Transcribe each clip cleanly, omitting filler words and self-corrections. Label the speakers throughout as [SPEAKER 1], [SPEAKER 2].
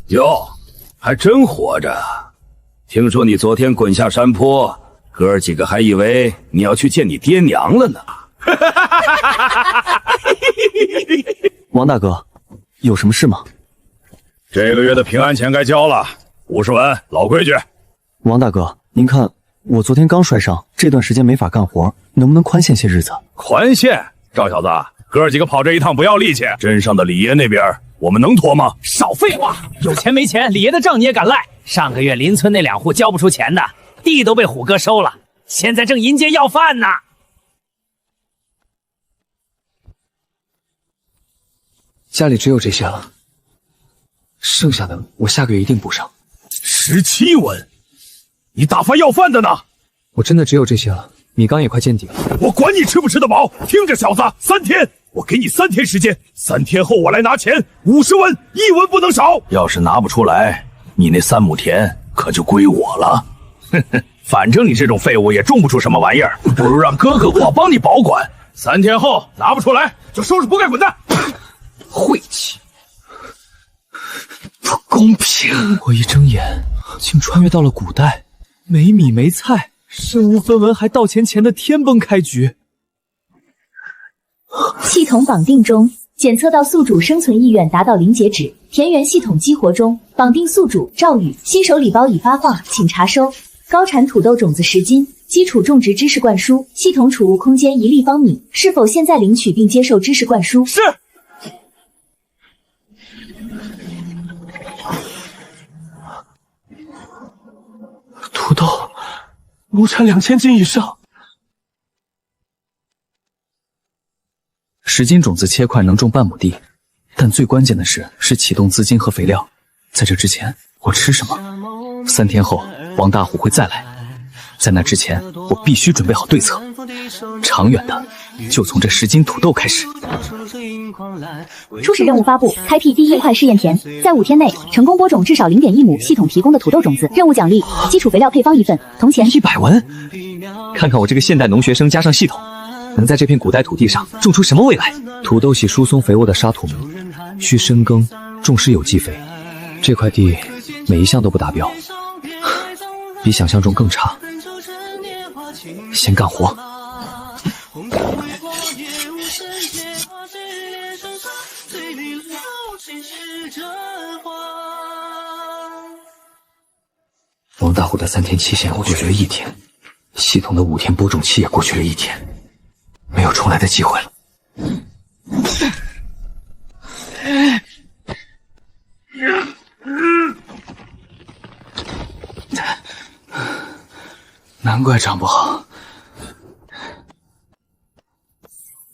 [SPEAKER 1] 哟，还真活着！听说你昨天滚下山坡，哥儿几个还以为你要去见你爹娘了呢。
[SPEAKER 2] 王大哥，有什么事吗？
[SPEAKER 1] 这个月的平安钱该交了，50文，老规矩。
[SPEAKER 2] 王大哥，您看我昨天刚摔伤，这段时间没法干活，能不能宽限些日子？
[SPEAKER 1] 宽限？赵小子，哥儿几个跑这一趟不要力气，镇上的李爷那边我们能拖吗？
[SPEAKER 3] 少废话，有钱没钱，李爷的账你也敢赖？上个月邻村那2户交不出钱的，地都被虎哥收了，现在正迎接要饭呢。
[SPEAKER 2] 家里只有这些了，剩下的我下个月一定补上。
[SPEAKER 1] 17文，你打发要饭的呢？
[SPEAKER 2] 我真的只有这些了，米缸也快见底了。
[SPEAKER 1] 我管你吃不吃得饱，听着小子，3天，我给你3天时间，3天后我来拿钱，50文，1文不能少。要是拿不出来，你那3亩田可就归我了。哼哼，反正你这种废物也种不出什么玩意儿，不如让哥哥我帮你保管。3天后拿不出来，就收拾锅盖滚蛋。
[SPEAKER 2] 晦气，不公平！我一睁眼，竟穿越到了古代，没米没菜，身无分文还道钱钱的天崩开局。
[SPEAKER 4] 系统绑定中，检测到宿主生存意愿达到0截止。田园系统激活中，绑定宿主赵宇，新手礼包已发放，请查收。高产土豆种子10斤，基础种植知识灌输，系统储物空间1立方米。是否现在领取并接受知识灌输？
[SPEAKER 1] 是。
[SPEAKER 2] 土豆，亩产2000斤以上。10斤种子切块能种半亩地，但最关键的是启动资金和肥料。在这之前，我吃什么？3天后，王大虎会再来，在那之前，我必须准备好对策。长远的，就从这10斤土豆开始。
[SPEAKER 4] 初始任务发布，开辟第1块试验田，在5天内成功播种至少0.1亩系统提供的土豆种子。任务奖励：基础肥料配方1份，铜钱
[SPEAKER 2] 100文。看看我这个现代农学生加上系统，能在这片古代土地上种出什么未来？土豆系疏松肥沃的沙土名，需深耕，重施有机肥。这块地每一项都不达标，比想象中更差。先干活。王大虎的3天期限过去了1天，系统的5天播种期也过去了1天，没有重来的机会了。难怪长不好。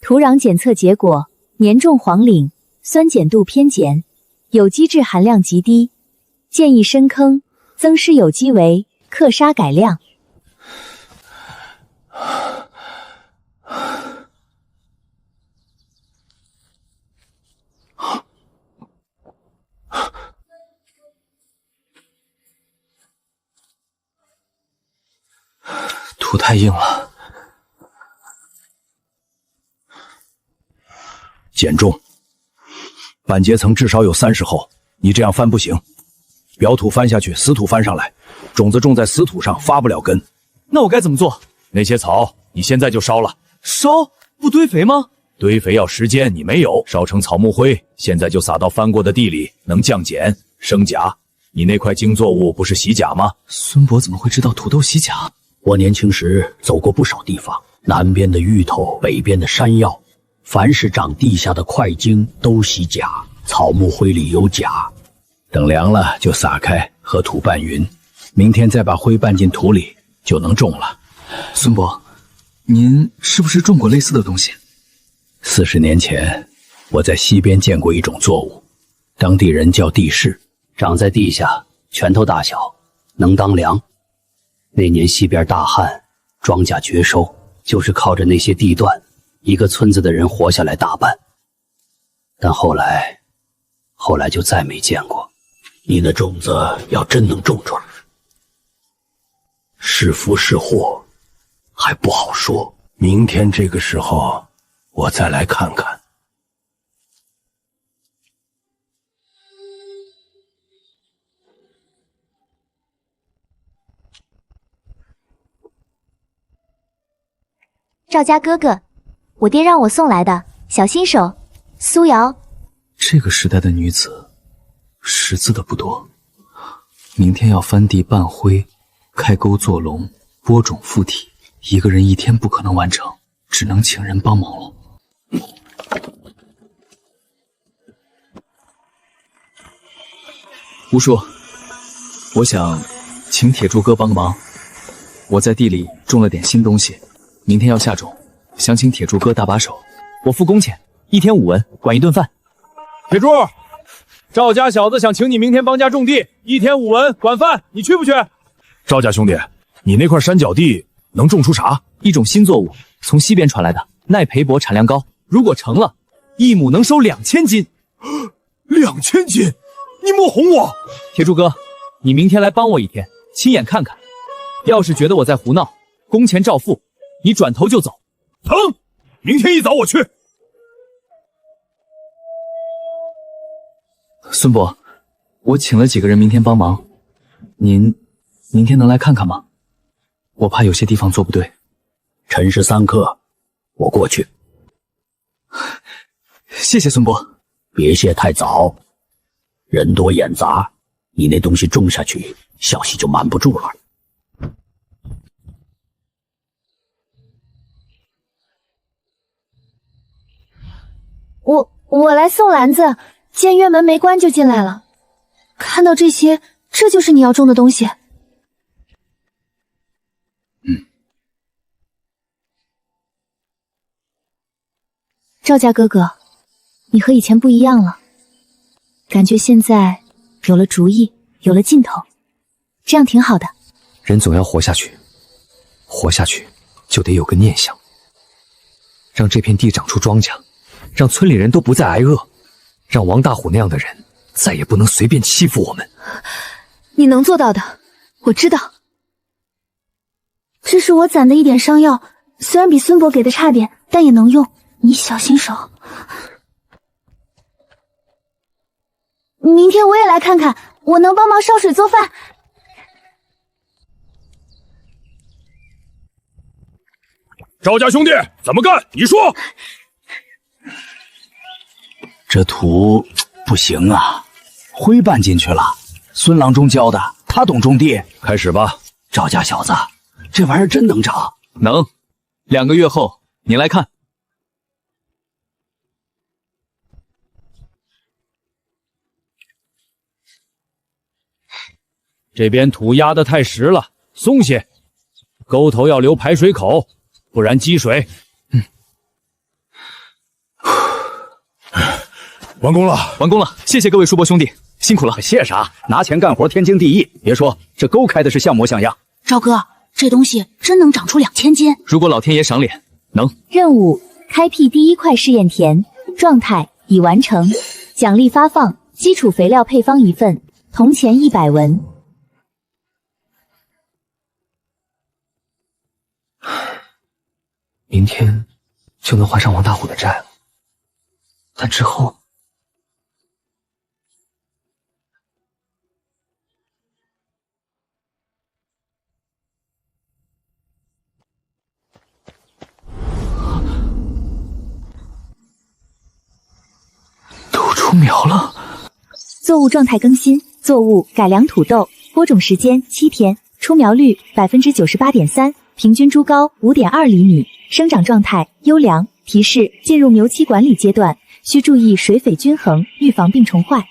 [SPEAKER 4] 土壤检测结果：年种黄岭，酸碱度偏碱，有机质含量极低，建议深坑，增施有机为克沙改良。
[SPEAKER 2] 土太硬了，
[SPEAKER 1] 减重，板结层至少有30厚，你这样翻不行，表土翻下去，死土翻上来，种子种在死土上发不了根。
[SPEAKER 2] 那我该怎么做？
[SPEAKER 1] 那些草你现在就烧了。
[SPEAKER 2] 烧？不堆肥吗？
[SPEAKER 1] 堆肥要时间，你没有，烧成草木灰，现在就撒到翻过的地里，能降碱生钾。你那块茎作物不是喜钾吗？
[SPEAKER 2] 孙伯怎么会知道土豆喜钾？
[SPEAKER 5] 我年轻时走过不少地方，南边的芋头，北边的山药，凡是长地下的块茎都喜钾，草木灰里有钾。等凉了就撒开，和土拌匀，明天再把灰拌进土里，就能种了。
[SPEAKER 2] 孙伯，您是不是种过类似的东西
[SPEAKER 5] ？40年前，我在西边见过一种作物，当地人叫地势，长在地下，拳头大小，能当粮。那年西边大旱，庄稼绝收，就是靠着那些地段，一个村子的人活下来大半。但后来就再没见过。你的种子要真能种出来，是福是祸，还不好说。明天这个时候，我再来看看。
[SPEAKER 4] 赵家哥哥，我爹让我送来的，小新手，苏瑶。
[SPEAKER 2] 这个时代的女子，识字的不多。明天要翻地拌灰，开沟做笼，播种附体，一个人一天不可能完成，只能请人帮忙了。吴叔，我想请铁柱哥帮个忙。我在地里种了点新东西，明天要下种，想请铁柱哥搭把手。我付工钱，1天5文，管一顿饭。
[SPEAKER 1] 铁柱，赵家小子想请你明天帮家种地，1天5文，管饭，你去不去？赵家兄弟，你那块山脚地能种出啥？
[SPEAKER 2] 一种新作物，从西边传来的，耐培薄，产量高。如果成了，1亩能收2000斤。
[SPEAKER 1] 2000斤？你莫哄我！
[SPEAKER 2] 铁柱哥，你明天来帮我1天，亲眼看看。要是觉得我在胡闹，工钱照付，你转头就走。
[SPEAKER 1] 成，明天一早我去。
[SPEAKER 2] 孙伯，我请了几个人明天帮忙，您明天能来看看吗？我怕有些地方做不对。
[SPEAKER 5] 辰时3刻，我过去。
[SPEAKER 2] 谢谢孙伯。
[SPEAKER 5] 别谢太早，人多眼杂，你那东西种下去，消息就瞒不住了。
[SPEAKER 4] 我来送篮子，见院门没关就进来了。看到这些，这就是你要种的东西。赵家哥哥，你和以前不一样了，感觉现在有了主意，有了劲头，这样挺好的。
[SPEAKER 2] 人总要活下去，活下去就得有个念想，让这片地长出庄稼，让村里人都不再挨饿，让王大虎那样的人再也不能随便欺负我们。
[SPEAKER 4] 你能做到的，我知道。这是我攒的一点伤药，虽然比孙伯给的差点，但也能用。你小心手。明天我也来看看，我能帮忙烧水做饭。
[SPEAKER 1] 赵家兄弟怎么干？你说。
[SPEAKER 5] 这土不行啊，灰拌进去了。孙郎中教的，他懂种地。
[SPEAKER 1] 开始吧。
[SPEAKER 5] 赵家小子，这玩意儿真能长？
[SPEAKER 2] 能。2个月后你来看。
[SPEAKER 1] 这边土压得太实了，松些。沟头要留排水口，不然积水。完工了，
[SPEAKER 2] 完工了！谢谢各位叔伯兄弟，辛苦了。
[SPEAKER 5] 谢啥？拿钱干活，天经地义。别说这沟开的是像模像样。
[SPEAKER 4] 赵哥，这东西真能长出2000斤。
[SPEAKER 2] 如果老天爷赏脸，能。
[SPEAKER 4] 任务：开辟第1块试验田，状态已完成，奖励发放：基础肥料配方1份，铜钱100文。
[SPEAKER 2] 明天就能还上王大虎的债了，但之后都出苗了。
[SPEAKER 4] 作物状态更新，作物改良土豆，播种时间7天，出苗率98.3%，平均株高5.2厘米，生长状态优良。提示：进入苗期管理阶段，需注意水肥均衡，预防病虫害。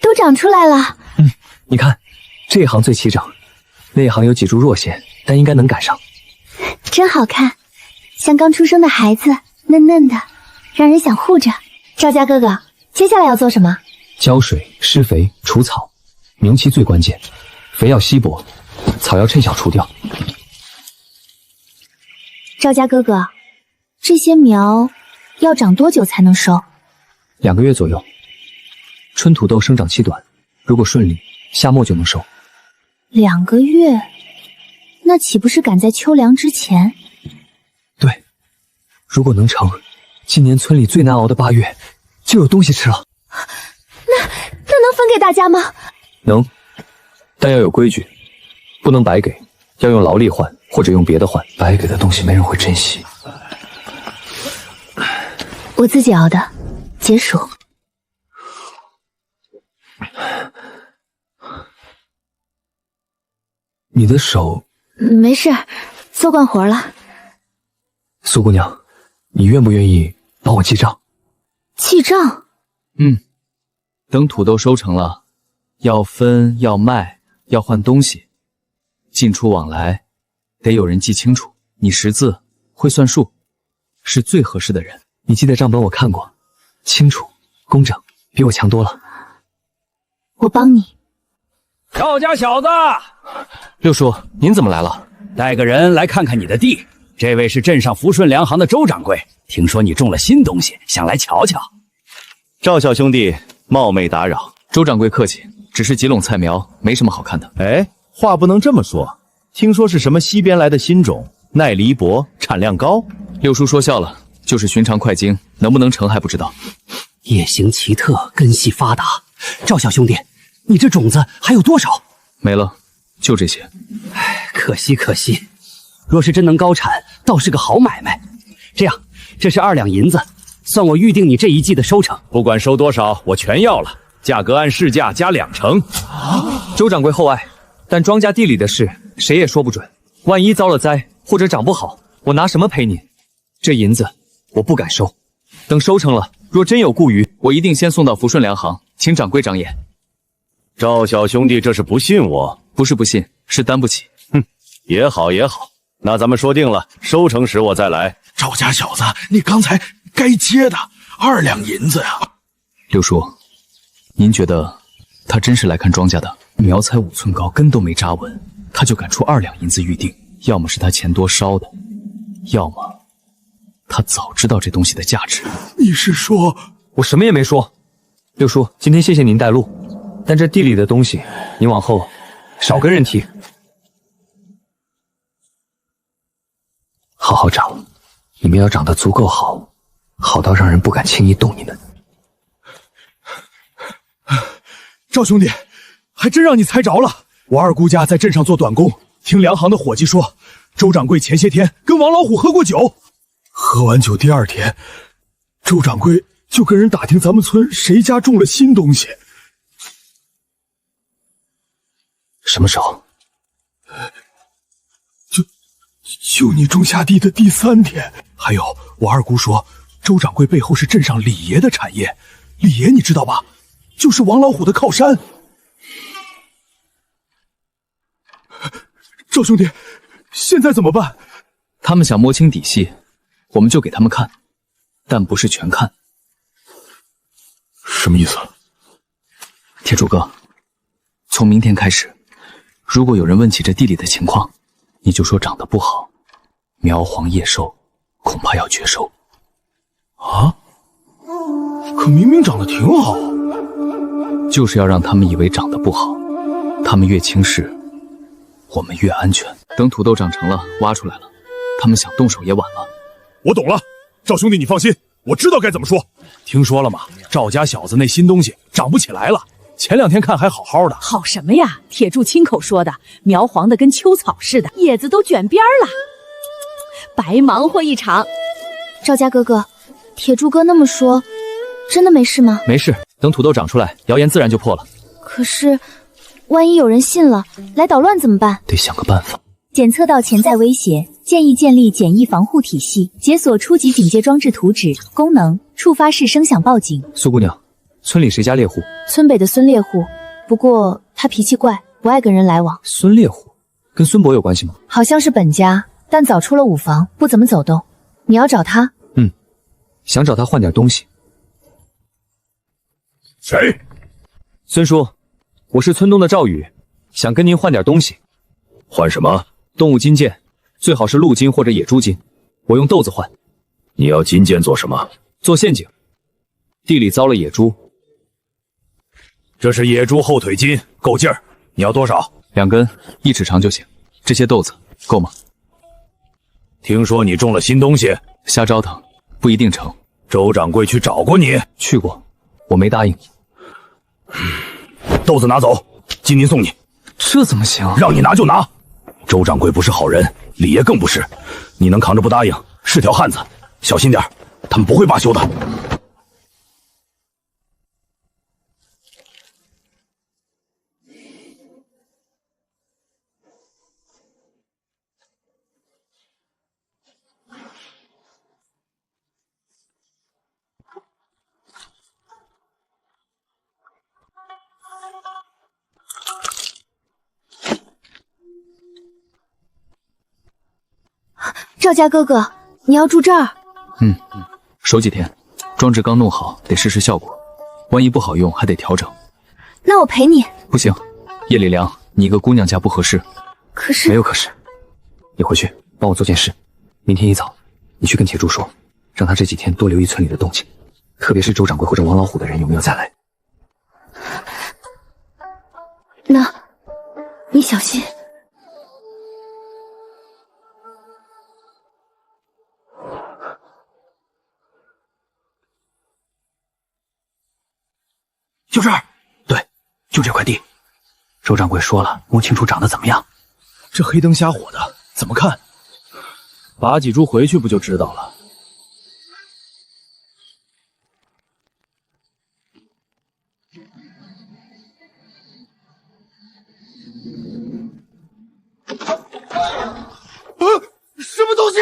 [SPEAKER 4] 都长出来了。
[SPEAKER 2] 你看，这一行最齐整，那一行有几株弱线，但应该能赶上。
[SPEAKER 4] 真好看，像刚出生的孩子，嫩嫩的，让人想护着。赵家哥哥，接下来要做什么？
[SPEAKER 2] 浇水、施肥、除草。苗期最关键，肥要稀薄，草要趁小除掉。
[SPEAKER 4] 赵家哥哥，这些苗要长多久才能收
[SPEAKER 2] ？2个月左右。春土豆生长期短，如果顺利，夏末就能收。
[SPEAKER 4] 2个月，那岂不是赶在秋凉之前？
[SPEAKER 2] 对，如果能成，今年村里最难熬的8月就有东西吃了。
[SPEAKER 4] 那能分给大家吗？
[SPEAKER 2] 能，但要有规矩，不能白给，要用劳力换，或者用别的换，白给的东西没人会珍惜。
[SPEAKER 4] 我自己熬的，解暑。
[SPEAKER 2] 你的手……
[SPEAKER 4] 没事，做惯活了。
[SPEAKER 2] 苏姑娘，你愿不愿意帮我记账？
[SPEAKER 4] 记账？
[SPEAKER 2] 等土豆收成了，要分，要卖，要换东西，进出往来，得有人记清楚。你识字，会算数，是最合适的人。你记的账本我看过，清楚、工整，比我强多了。
[SPEAKER 4] 我帮你。
[SPEAKER 3] 赵家小子，
[SPEAKER 2] 六叔，您怎么来了？
[SPEAKER 3] 带个人来看看你的地。这位是镇上福顺粮行的周掌柜，听说你种了新东西，想来瞧瞧。
[SPEAKER 1] 赵小兄弟，冒昧打扰。
[SPEAKER 2] 周掌柜客气，只是几垄菜苗，没什么好看的。
[SPEAKER 1] 哎，话不能这么说。听说是什么西边来的新种，耐力薄，产量高。
[SPEAKER 2] 六叔说笑了，就是寻常快精，能不能成还不知道。
[SPEAKER 5] 叶形奇特，根系发达。赵小兄弟，你这种子还有多少？
[SPEAKER 2] 没了，就这些。
[SPEAKER 5] 唉，可惜可惜。若是真能高产，倒是个好买卖。这样，这是2两银子，算我预定你这一季的收成。
[SPEAKER 1] 不管收多少，我全要了，价格按市价加2成。
[SPEAKER 2] 周掌柜厚爱，但庄稼地里的事谁也说不准，万一遭了灾或者长不好，我拿什么赔您？这银子我不敢收，等收成了，若真有顾余，我一定先送到福顺粮行，请掌柜长眼。
[SPEAKER 1] 赵小兄弟这是不信我？
[SPEAKER 2] 不是不信，是担不起。
[SPEAKER 1] 也好也好，那咱们说定了，收成时我再来。
[SPEAKER 6] 赵家小子，你刚才该接的2两银子呀！
[SPEAKER 2] 六叔，您觉得他真是来看庄稼的？苗才5寸高，根都没扎稳，他就敢出2两银子预定，要么是他钱多烧的，要么他早知道这东西的价值。
[SPEAKER 6] 你是说……
[SPEAKER 2] 我什么也没说。六叔，今天谢谢您带路，但这地里的东西，您往后少跟人提。好好长，你们要长得足够好，好到让人不敢轻易动你们。
[SPEAKER 6] 赵兄弟，还真让你猜着了。我二姑家在镇上做短工，听粮行的伙计说，周掌柜前些天跟王老虎喝过酒，喝完酒第2天，周掌柜就跟人打听咱们村谁家种了新东西。
[SPEAKER 2] 什么时候？
[SPEAKER 6] 就你种下地的第3天。还有，我二姑说，周掌柜背后是镇上李爷的产业。李爷你知道吧？就是王老虎的靠山。赵兄弟，现在怎么办？
[SPEAKER 2] 他们想摸清底细，我们就给他们看，但不是全看。
[SPEAKER 6] 什么意思？
[SPEAKER 2] 铁柱哥，从明天开始，如果有人问起这地里的情况，你就说长得不好，苗黄叶瘦，恐怕要绝收。
[SPEAKER 6] 啊？可明明长得挺好。
[SPEAKER 2] 就是要让他们以为长得不好，他们越轻视，我们越安全。等土豆长成了，挖出来了，他们想动手也晚了。
[SPEAKER 6] 我懂了，赵兄弟你放心，我知道该怎么说。听说了吗？赵家小子那新东西长不起来了，前2天看还好好的。
[SPEAKER 7] 好什么呀？铁柱亲口说的，苗黄的跟秋草似的，叶子都卷边了，白忙活一场。
[SPEAKER 4] 赵家哥哥，铁柱哥那么说，真的没事吗？
[SPEAKER 2] 没事，等土豆长出来，谣言自然就破了。
[SPEAKER 4] 可是，万一有人信了，来捣乱怎么办？
[SPEAKER 2] 得想个办法。
[SPEAKER 4] 检测到潜在威胁，建议建立简易防护体系，解锁初级警戒装置图纸功能，触发式声响报警。
[SPEAKER 2] 苏姑娘，村里谁家猎户？
[SPEAKER 4] 村北的孙猎户，不过他脾气怪，不爱跟人来往。
[SPEAKER 2] 孙猎户跟孙伯有关系吗？
[SPEAKER 4] 好像是本家，但早出了5房，不怎么走动。你要找他？
[SPEAKER 2] 想找他换点东西。
[SPEAKER 6] 谁？
[SPEAKER 2] 孙叔，我是村东的赵宇，想跟您换点东西。
[SPEAKER 1] 换什么？
[SPEAKER 2] 动物金剑，最好是鹿金或者野猪金，我用豆子换。
[SPEAKER 1] 你要金剑做什么？
[SPEAKER 2] 做陷阱。地里遭了野猪。
[SPEAKER 1] 这是野猪后腿金，够劲儿。你要多少
[SPEAKER 2] ？2根，1尺长就行。这些豆子够吗？
[SPEAKER 1] 听说你种了新东西，
[SPEAKER 2] 瞎折腾，不一定成。
[SPEAKER 1] 周掌柜去找过你？
[SPEAKER 2] 去过，我没答应。
[SPEAKER 1] 豆子拿走，金银送你。
[SPEAKER 2] 这怎么行？
[SPEAKER 1] 让你拿就拿。周掌柜不是好人，李爷更不是。你能扛着不答应，是条汉子。小心点，他们不会罢休的。
[SPEAKER 4] 赵家哥哥，你要住这儿？
[SPEAKER 2] 守几天，装置刚弄好，得试试效果，万一不好用还得调整。
[SPEAKER 4] 那我陪你。
[SPEAKER 2] 不行，叶礼良，你一个姑娘家不合适。
[SPEAKER 4] 可是
[SPEAKER 2] 没有可是，你回去帮我做件事，明天一早，你去跟铁柱说，让他这几天多留意村里的动静，特别是周掌柜或者王老虎的人有没有再来。
[SPEAKER 4] 那，你小心。
[SPEAKER 5] 就这儿，对，就这块地。周掌柜说了，摸清楚长得怎么样。
[SPEAKER 6] 这黑灯瞎火的，怎么看？
[SPEAKER 1] 拔几株回去不就知道了？
[SPEAKER 6] 什么东西？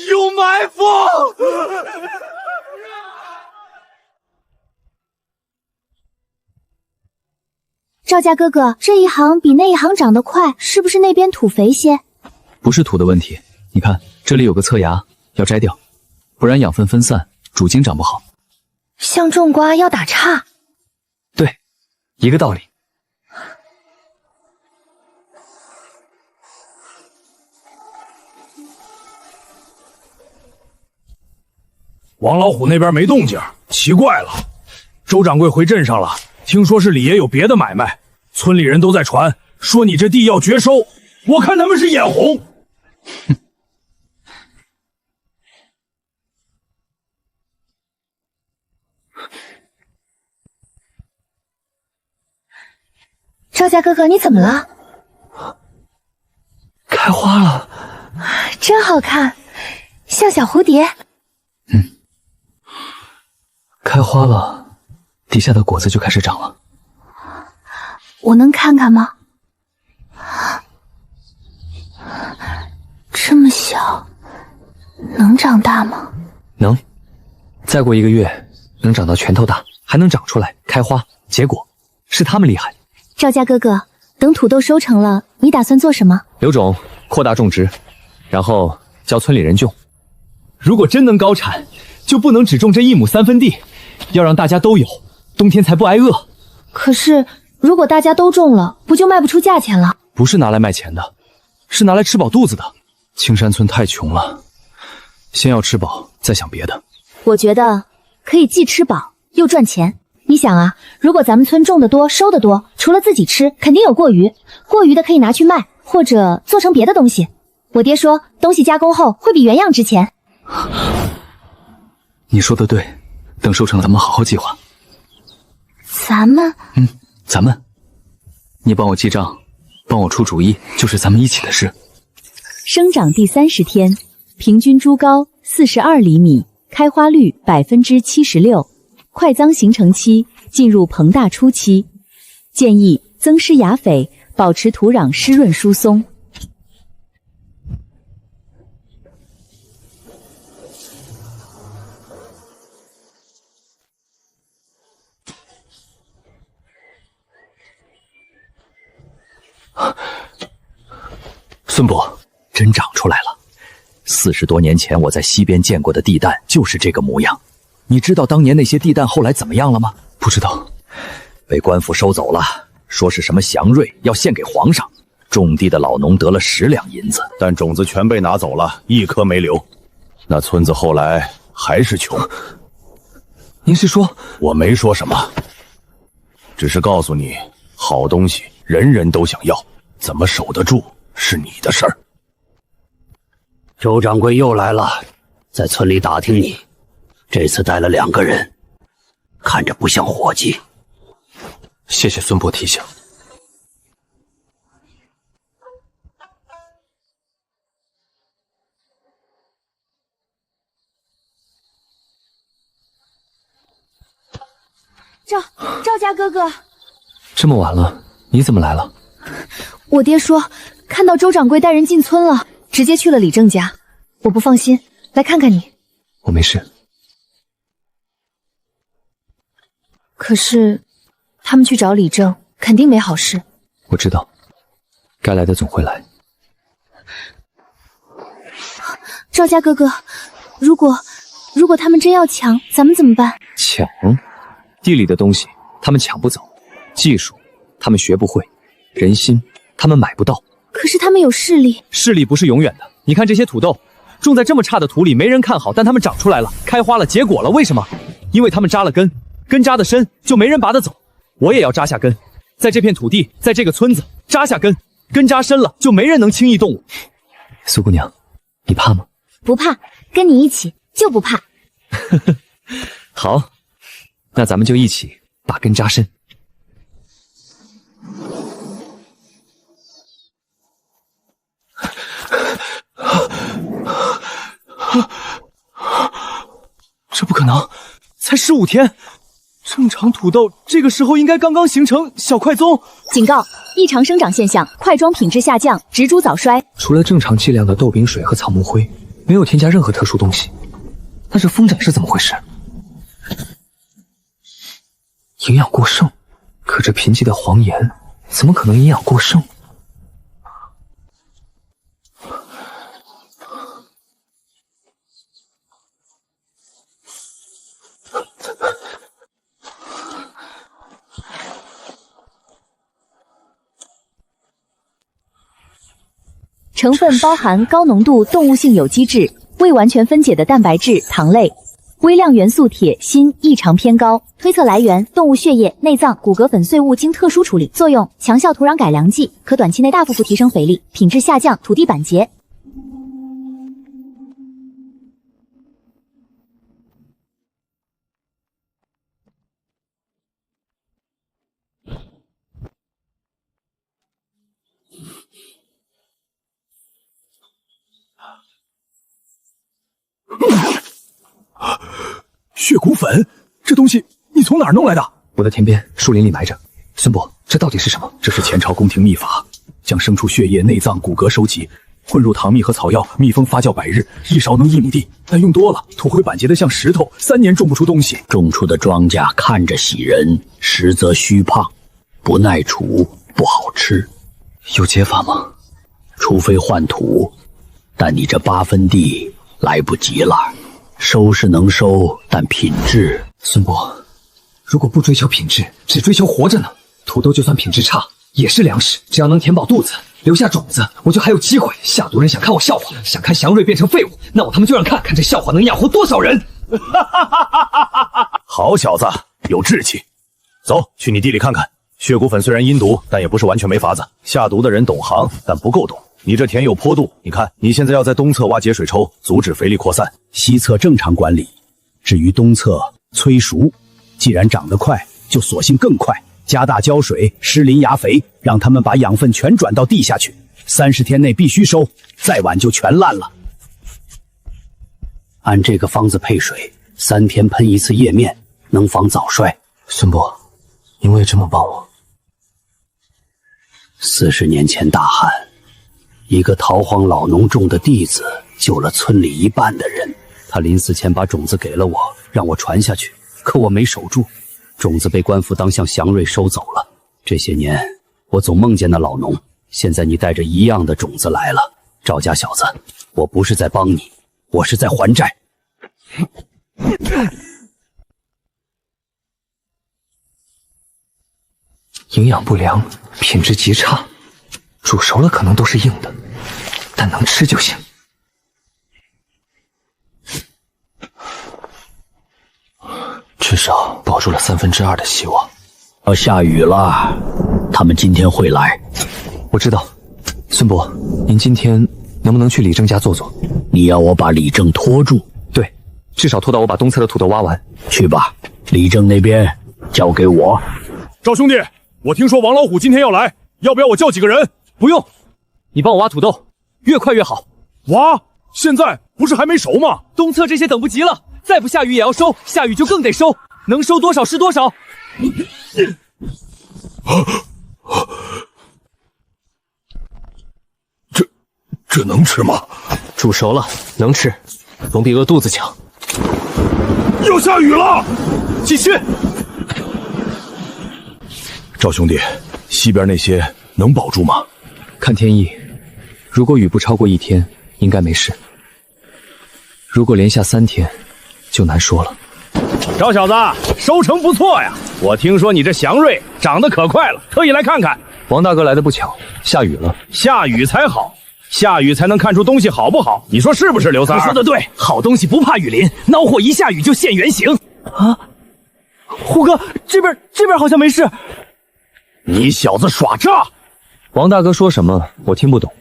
[SPEAKER 6] 有埋伏！
[SPEAKER 4] 赵家哥哥，这一行比那一行长得快，是不是那边土肥些？
[SPEAKER 2] 不是土的问题，你看这里有个侧芽，要摘掉，不然养分分散，主茎长不好。
[SPEAKER 4] 像种瓜要打岔。
[SPEAKER 2] 对，一个道理。
[SPEAKER 1] 王老虎那边没动静，奇怪了。周掌柜回镇上了，听说是李爷有别的买卖，村里人都在传说你这地要绝收，我看他们是眼红。
[SPEAKER 2] 哼。
[SPEAKER 4] 赵家哥哥，你怎么了？
[SPEAKER 2] 开花了，
[SPEAKER 4] 真好看，像小蝴蝶。
[SPEAKER 2] 开花了，底下的果子就开始长了。
[SPEAKER 4] 我能看看吗？这么小，能长大吗？
[SPEAKER 2] 能，再过1个月能长到拳头大，还能长出来开花结果，是他们厉害。
[SPEAKER 4] 赵家哥哥，等土豆收成了，你打算做什么？
[SPEAKER 2] 留种，扩大种植，然后教村里人种。如果真能高产，就不能只种这1亩3分地，要让大家都有，冬天才不挨饿。
[SPEAKER 4] 可是，如果大家都种了，不就卖不出价钱了？
[SPEAKER 2] 不是拿来卖钱的，是拿来吃饱肚子的。青山村太穷了，先要吃饱，再想别的。
[SPEAKER 4] 我觉得可以既吃饱又赚钱。你想啊，如果咱们村种得多，收得多，除了自己吃，肯定有过余，过余的可以拿去卖，或者做成别的东西。我爹说，东西加工后会比原样值钱。
[SPEAKER 2] 你说的对，等收成了，咱们好好计划。咱们，你帮我记账，帮我出主意，就是咱们一起的事。
[SPEAKER 7] 生长第30天，平均株高42厘米，开花率76%，块脏形成期进入膨大初期，建议增施钾肥，保持土壤湿润疏松。
[SPEAKER 5] 孙伯，真长出来了。40多年前我在西边见过的地蛋就是这个模样。你知道当年那些地蛋后来怎么样了吗？
[SPEAKER 2] 不知道，
[SPEAKER 5] 被官府收走了，说是什么祥瑞要献给皇上。种地的老农得了10两银子，
[SPEAKER 1] 但种子全被拿走了，一颗没留。那村子后来还是穷。
[SPEAKER 2] 您是说？
[SPEAKER 1] 我没说什么，只是告诉你，好东西人人都想要，怎么守得住是你的事儿。
[SPEAKER 5] 周掌柜又来了，在村里打听你，这次带了2个人，看着不像伙计。
[SPEAKER 2] 谢谢孙伯提醒。
[SPEAKER 7] 赵家哥哥，
[SPEAKER 2] 这么晚了，你怎么来了？
[SPEAKER 7] 我爹说看到周掌柜带人进村了，直接去了李正家。我不放心，来看看你。
[SPEAKER 2] 我没事。
[SPEAKER 7] 可是他们去找李正，肯定没好事。
[SPEAKER 2] 我知道，该来的总会来。
[SPEAKER 7] 赵家哥哥，如果他们真要抢，咱们怎么办？
[SPEAKER 2] 抢？地里的东西他们抢不走，技术他们学不会，人心他们买不到。
[SPEAKER 7] 可是他们有势力，
[SPEAKER 2] 势力不是永远的。你看这些土豆，种在这么差的土里，没人看好，但它们长出来了，开花了，结果了。为什么？因为它们扎了根，根扎得深，就没人拔得走。我也要扎下根，在这片土地，在这个村子扎下根，根扎深了，就没人能轻易动我。苏姑娘，你怕吗？
[SPEAKER 7] 不怕，跟你一起就不怕。
[SPEAKER 2] 好，那咱们就一起把根扎深。这不可能，才15天，正常土豆这个时候应该刚刚形成小块棕。
[SPEAKER 7] 警告：异常生长现象，块装品质下降，植株早衰。
[SPEAKER 2] 除了正常剂量的豆饼水和草木灰，没有添加任何特殊东西。那这疯长是怎么回事？营养过剩，可这贫瘠的黄岩怎么可能营养过剩？
[SPEAKER 7] 成分包含高浓度动物性有机质、未完全分解的蛋白质、糖类，微量元素铁、锌异常偏高。推测来源：动物血液、内脏、骨骼粉碎物经特殊处理。作用：强效土壤改良剂，可短期内大幅度提升肥力，品质下降，土地板结。
[SPEAKER 6] 血骨粉，这东西你从哪儿弄来的？
[SPEAKER 2] 我的田边树林里埋着。孙伯，这到底是什么？
[SPEAKER 6] 这是前朝宫廷秘法，将牲畜血液、内脏、骨骼收集，混入糖蜜和草药，密封发酵100日，1勺能1亩地。但用多了，土会板结得像石头，3年种不出东西。
[SPEAKER 5] 种出的庄稼看着喜人，实则虚胖，不耐储，不好吃。
[SPEAKER 2] 有解法吗？
[SPEAKER 5] 除非换土，但你这8分地来不及了。收是能收，但品质……
[SPEAKER 2] 孙伯，如果不追求品质，只追求活着呢？土豆就算品质差，也是粮食，只要能填饱肚子，留下种子，我就还有机会。下毒人想看我笑话，想看祥瑞变成废物，那他们就让看这笑话能养活多少人。
[SPEAKER 1] 好小子，有志气。走，去你地里看看。血骨粉虽然阴毒，但也不是完全没法子。下毒的人懂行，但不够懂。你这田有坡度，你看你现在要在东侧挖截水抽，阻止肥力扩散；
[SPEAKER 5] 西侧正常管理。至于东侧催熟，既然长得快，就索性更快，加大浇水，施磷压肥，让他们把养分全转到地下去。30天内必须收，再晚就全烂了。按这个方子配水，3天喷1次叶面，能防早衰。
[SPEAKER 2] 孙伯，您为这么帮我。
[SPEAKER 5] 40年前大旱，一个逃荒老农种的地子救了村里1半的人。他临死前把种子给了我，让我传下去，可我没守住，种子被官府当像祥瑞收走了。这些年我总梦见那老农，现在你带着一样的种子来了。赵家小子，我不是在帮你，我是在还债。
[SPEAKER 2] 营养不良，品质极差，煮熟了可能都是硬的，但能吃就行。至少保住了2/3的希望。
[SPEAKER 5] 要下雨了，他们今天会来。
[SPEAKER 2] 我知道，孙伯，您今天能不能去李正家坐坐？
[SPEAKER 5] 你要我把李正拖住？
[SPEAKER 2] 对，至少拖到我把东侧的土豆挖完。
[SPEAKER 5] 去吧，李正那边交给我。
[SPEAKER 6] 赵兄弟，我听说王老虎今天要来，要不要我叫几个人？
[SPEAKER 2] 不用，你帮我挖土豆，越快越好。
[SPEAKER 6] 挖？现在不是还没熟吗？
[SPEAKER 2] 东侧这些等不及了，再不下雨也要收，下雨就更得收，能收多少是多少。
[SPEAKER 1] 这能吃吗？
[SPEAKER 2] 煮熟了，能吃，总比饿肚子强。
[SPEAKER 1] 要下雨了，继续。赵兄弟，西边那些能保住吗？
[SPEAKER 2] 看天意，如果雨不超过1天，应该没事；如果连下3天，就难说了。
[SPEAKER 3] 赵小子，收成不错呀！我听说你这祥瑞长得可快了，特意来看看。
[SPEAKER 2] 王大哥来的不巧，下雨了。
[SPEAKER 3] 下雨才好，下雨才能看出东西好不好。你说是不是，刘三儿？
[SPEAKER 8] 你说的对，好东西不怕雨淋，孬货一下雨就现原形。
[SPEAKER 3] 啊，虎哥，这边好像没事。你小子耍诈！
[SPEAKER 2] 王大哥说什么我听不懂。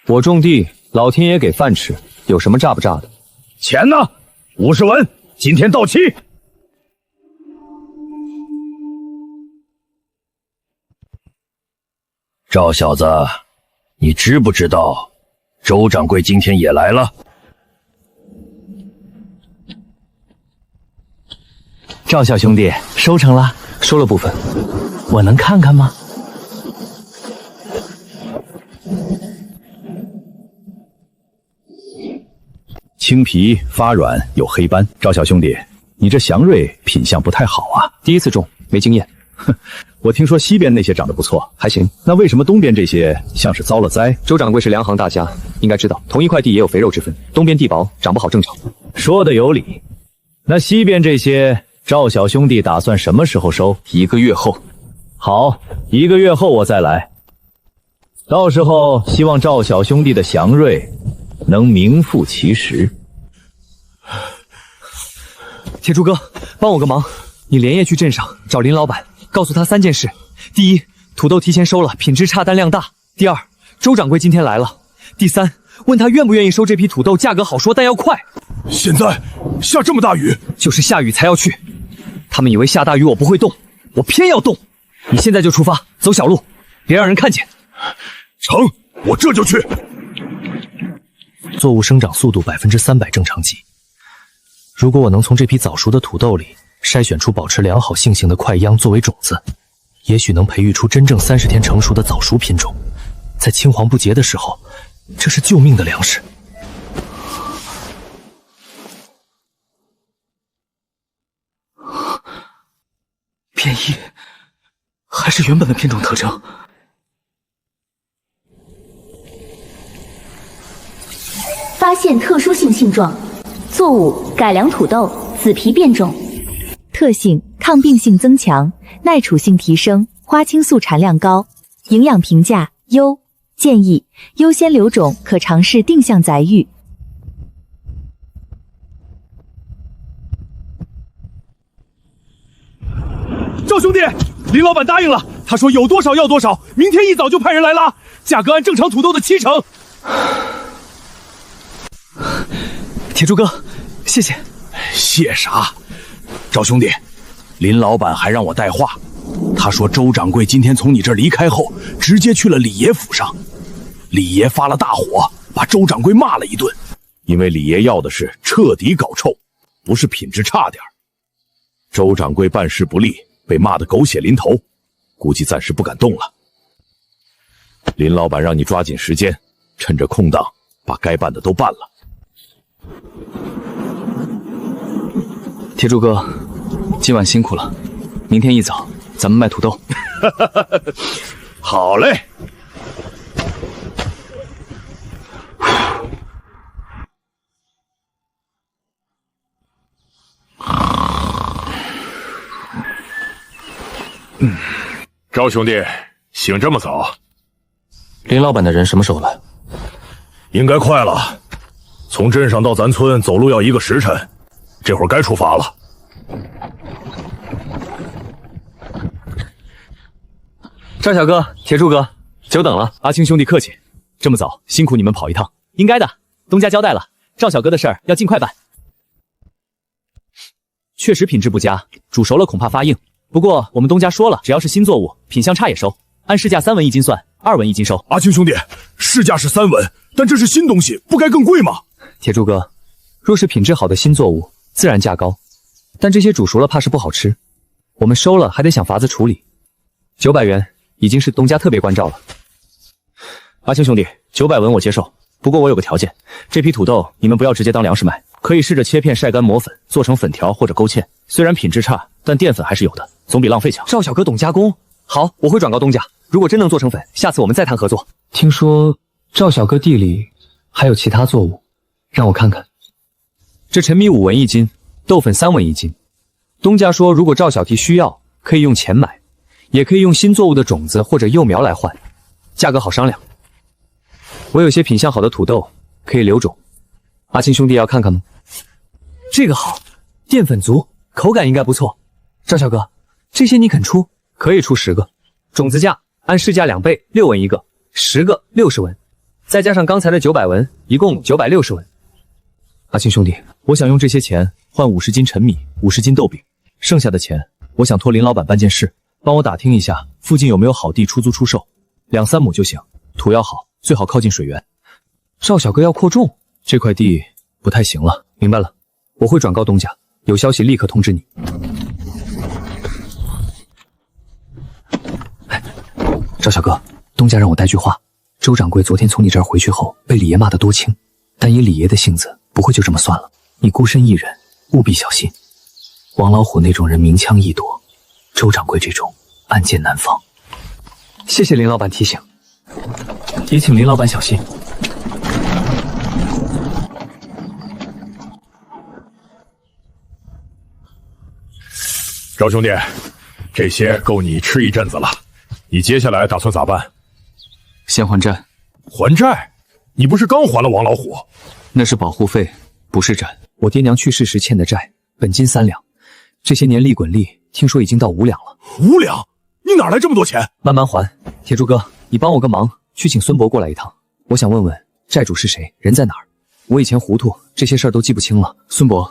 [SPEAKER 2] 我种地，老天爷给饭吃，有什么诈不诈的？
[SPEAKER 3] 钱呢？50文，今天到期。
[SPEAKER 1] 赵小子，你知不知道周掌柜今天也来了？
[SPEAKER 8] 赵小兄弟，收成了？
[SPEAKER 2] 收了部分。
[SPEAKER 8] 我能看看吗？
[SPEAKER 1] 青皮发软有黑斑，赵小兄弟，你这祥瑞品相不太好啊。
[SPEAKER 2] 第一次种，没经验。
[SPEAKER 1] 哼，我听说西边那些长得不错，
[SPEAKER 2] 还行。
[SPEAKER 1] 那为什么东边这些像是遭了灾？
[SPEAKER 2] 周掌柜是粮行大家，应该知道，同一块地也有肥肉之分，东边地薄，长不好正常。
[SPEAKER 3] 说的有理。那西边这些，赵小兄弟打算什么时候收
[SPEAKER 2] ？1个月后。
[SPEAKER 3] 好，1个月后我再来。到时候希望赵小兄弟的祥瑞能名副其实。
[SPEAKER 2] 铁柱哥，帮我个忙，你连夜去镇上找林老板，告诉他3件事：第一，土豆提前收了，品质差但量大；第二，周掌柜今天来了；第三，问他愿不愿意收这批土豆，价格好说，但要快。
[SPEAKER 1] 现在下这么大雨，
[SPEAKER 2] 就是下雨才要去。他们以为下大雨我不会动，我偏要动。你现在就出发，走小路，别让人看见。
[SPEAKER 1] 成，我这就去。
[SPEAKER 8] 作物生长速度300%正常级。如果我能从这批早熟的土豆里筛选出保持良好性情的快秧作为种子，也许能培育出真正30天成熟的早熟品种。在青黄不接的时候，这是救命的粮食。变异，还是原本的品种特征？
[SPEAKER 4] 发现特殊性性状，作物改良土豆，紫皮变种。
[SPEAKER 7] 特性：抗病性增强，耐储性提升，花青素产量高，营养评价优。建议优先留种，可尝试定向载育。
[SPEAKER 6] 赵兄弟，林老板答应了，他说有多少要多少，明天一早就派人来拉，价格按正常土豆的70%。
[SPEAKER 8] 铁柱哥，谢谢。
[SPEAKER 1] 谢啥？赵兄弟，林老板还让我带话，他说周掌柜今天从你这儿离开后，直接去了李爷府上，李爷发了大火，把周掌柜骂了一顿，因为李爷要的是彻底搞臭，不是品质差点。周掌柜办事不力，被骂得狗血淋头，估计暂时不敢动了。林老板让你抓紧时间，趁着空档把该办的都办了。
[SPEAKER 2] 铁柱哥，今晚辛苦了，明天一早咱们卖土豆。
[SPEAKER 1] 好嘞。
[SPEAKER 9] 赵兄弟，醒这么早？
[SPEAKER 8] 林老板的人什么时候来？
[SPEAKER 1] 应该快了，从镇上到咱村走路要1个时辰，这会儿该出发了。
[SPEAKER 2] 赵小哥，铁柱哥，久等了。阿青兄弟客气，这么早辛苦你们跑一趟，应该的。东家交代了，赵小哥的事儿要尽快办。确实品质不佳，煮熟了恐怕发硬。不过我们东家说了，只要是新作物，品相差也收，按市价3文1斤算，2文1斤收。
[SPEAKER 1] 阿青兄弟，市价是3文，但这是新东西，不该更贵吗？
[SPEAKER 2] 铁柱哥，若是品质好的新作物，自然价高，但这些煮熟了怕是不好吃。我们收了还得想法子处理。900元已经是东家特别关照了。阿青兄弟，900文我接受，不过我有个条件，这批土豆你们不要直接当粮食卖，可以试着切片晒干磨粉，做成粉条或者勾芡。虽然品质差，但淀粉还是有的，总比浪费强。赵小哥懂加工，好，我会转告东家。如果真能做成粉，下次我们再谈合作。听说赵小哥地里还有其他作物，让我看看。这陈米5文1斤，豆粉3文1斤。东家说，如果赵小弟需要，可以用钱买，也可以用新作物的种子或者幼苗来换，价格好商量。我有些品相好的土豆可以留种，阿青兄弟要看看吗？这个好，淀粉足，口感应该不错。赵小哥，这些你肯出？可以出10个，种子价按市价2倍，6文一个，10个60文，再加上刚才的900文，一共960文。阿青兄弟，我想用这些钱换50斤陈米，50斤豆饼，剩下的钱我想托林老板办件事，帮我打听一下附近有没有好地出租出售，2、3亩就行，土要好，最好靠近水源。赵小哥要扩种，这块地不太行了。明白了，我会转告东家，有消息立刻通知你。赵小哥，东家让我带句话，周掌柜昨天从你这儿回去后，被李爷骂得多轻，但以李爷的性子，不会就这么算了。你孤身一人，务必小心。王老虎那种人明枪易躲，周掌柜这种暗箭难防。谢谢林老板提醒，也请林老板小心。
[SPEAKER 9] 赵兄弟，这些够你吃一阵子了。你接下来打算咋办？
[SPEAKER 2] 先还债。
[SPEAKER 9] 还债？你不是刚还了王老虎？
[SPEAKER 2] 那是保护费，不是债。我爹娘去世时欠的债，本金3两，这些年利滚利，听说已经到5两了。
[SPEAKER 1] 5两？你哪来这么多钱？
[SPEAKER 2] 慢慢还。铁柱哥，你帮我个忙，去请孙伯过来一趟。我想问问债主是谁，人在哪儿？我以前糊涂，这些事儿都记不清了。孙伯，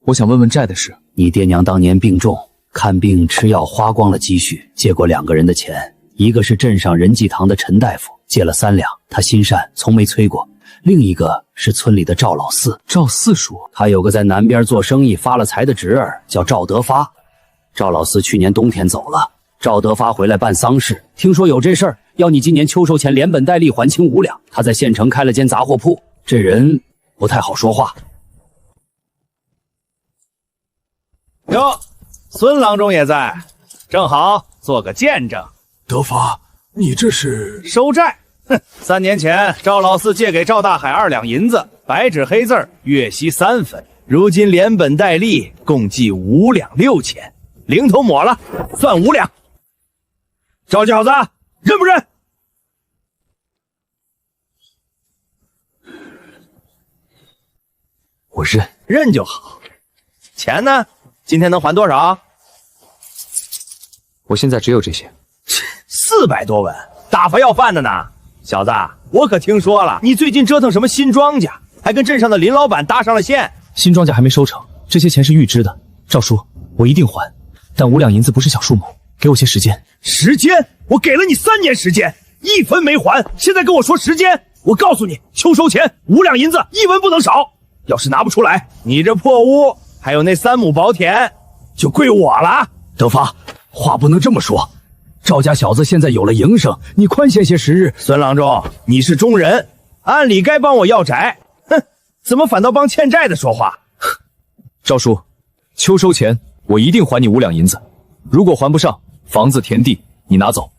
[SPEAKER 2] 我想问问债的事。
[SPEAKER 5] 你爹娘当年病重，看病吃药花光了积蓄，借过2个人的钱，一个是镇上仁济堂的陈大夫，借了3两，他心善，从没催过；另一个是村里的赵老四。
[SPEAKER 2] 赵四叔，
[SPEAKER 5] 他有个在南边做生意发了财的侄儿，叫赵德发。赵老四去年冬天走了，赵德发回来办丧事，听说有这事儿，要你今年秋收前连本带利还清5两。他在县城开了间杂货铺，这人不太好说话。
[SPEAKER 3] 哟，孙郎中也在，正好做个见证。
[SPEAKER 1] 德发，你这是
[SPEAKER 3] 收债？哼，3年前赵老四借给赵大海2两银子，白纸黑字，月息3分，如今连本带利共计5两6钱，零头抹了，算5两。赵小子，认不认？
[SPEAKER 2] 我认，
[SPEAKER 3] 认就好。钱呢？今天能还多少？
[SPEAKER 2] 我现在只有这些
[SPEAKER 3] ，400多文，打发要饭的呢。小子，我可听说了，你最近折腾什么新庄稼，还跟镇上的林老板搭上了线。
[SPEAKER 2] 新庄稼还没收成，这些钱是预支的。赵叔，我一定还，但5两银子不是小数目，给我些时间。
[SPEAKER 1] 时间？我给了你3年时间，1分没还，现在跟我说时间？我告诉你，秋收前5两银子1文不能少，要是拿不出来，
[SPEAKER 3] 你这破屋还有那3亩薄田，
[SPEAKER 1] 就归我了。德发，话不能这么说。赵家小子现在有了营生，你宽限些时日。
[SPEAKER 3] 孙郎中，你是中人，按理该帮我要债，哼，怎么反倒帮欠债的说话？
[SPEAKER 2] 赵叔，秋收前我一定还你5两银子，如果还不上，房子田地你拿走。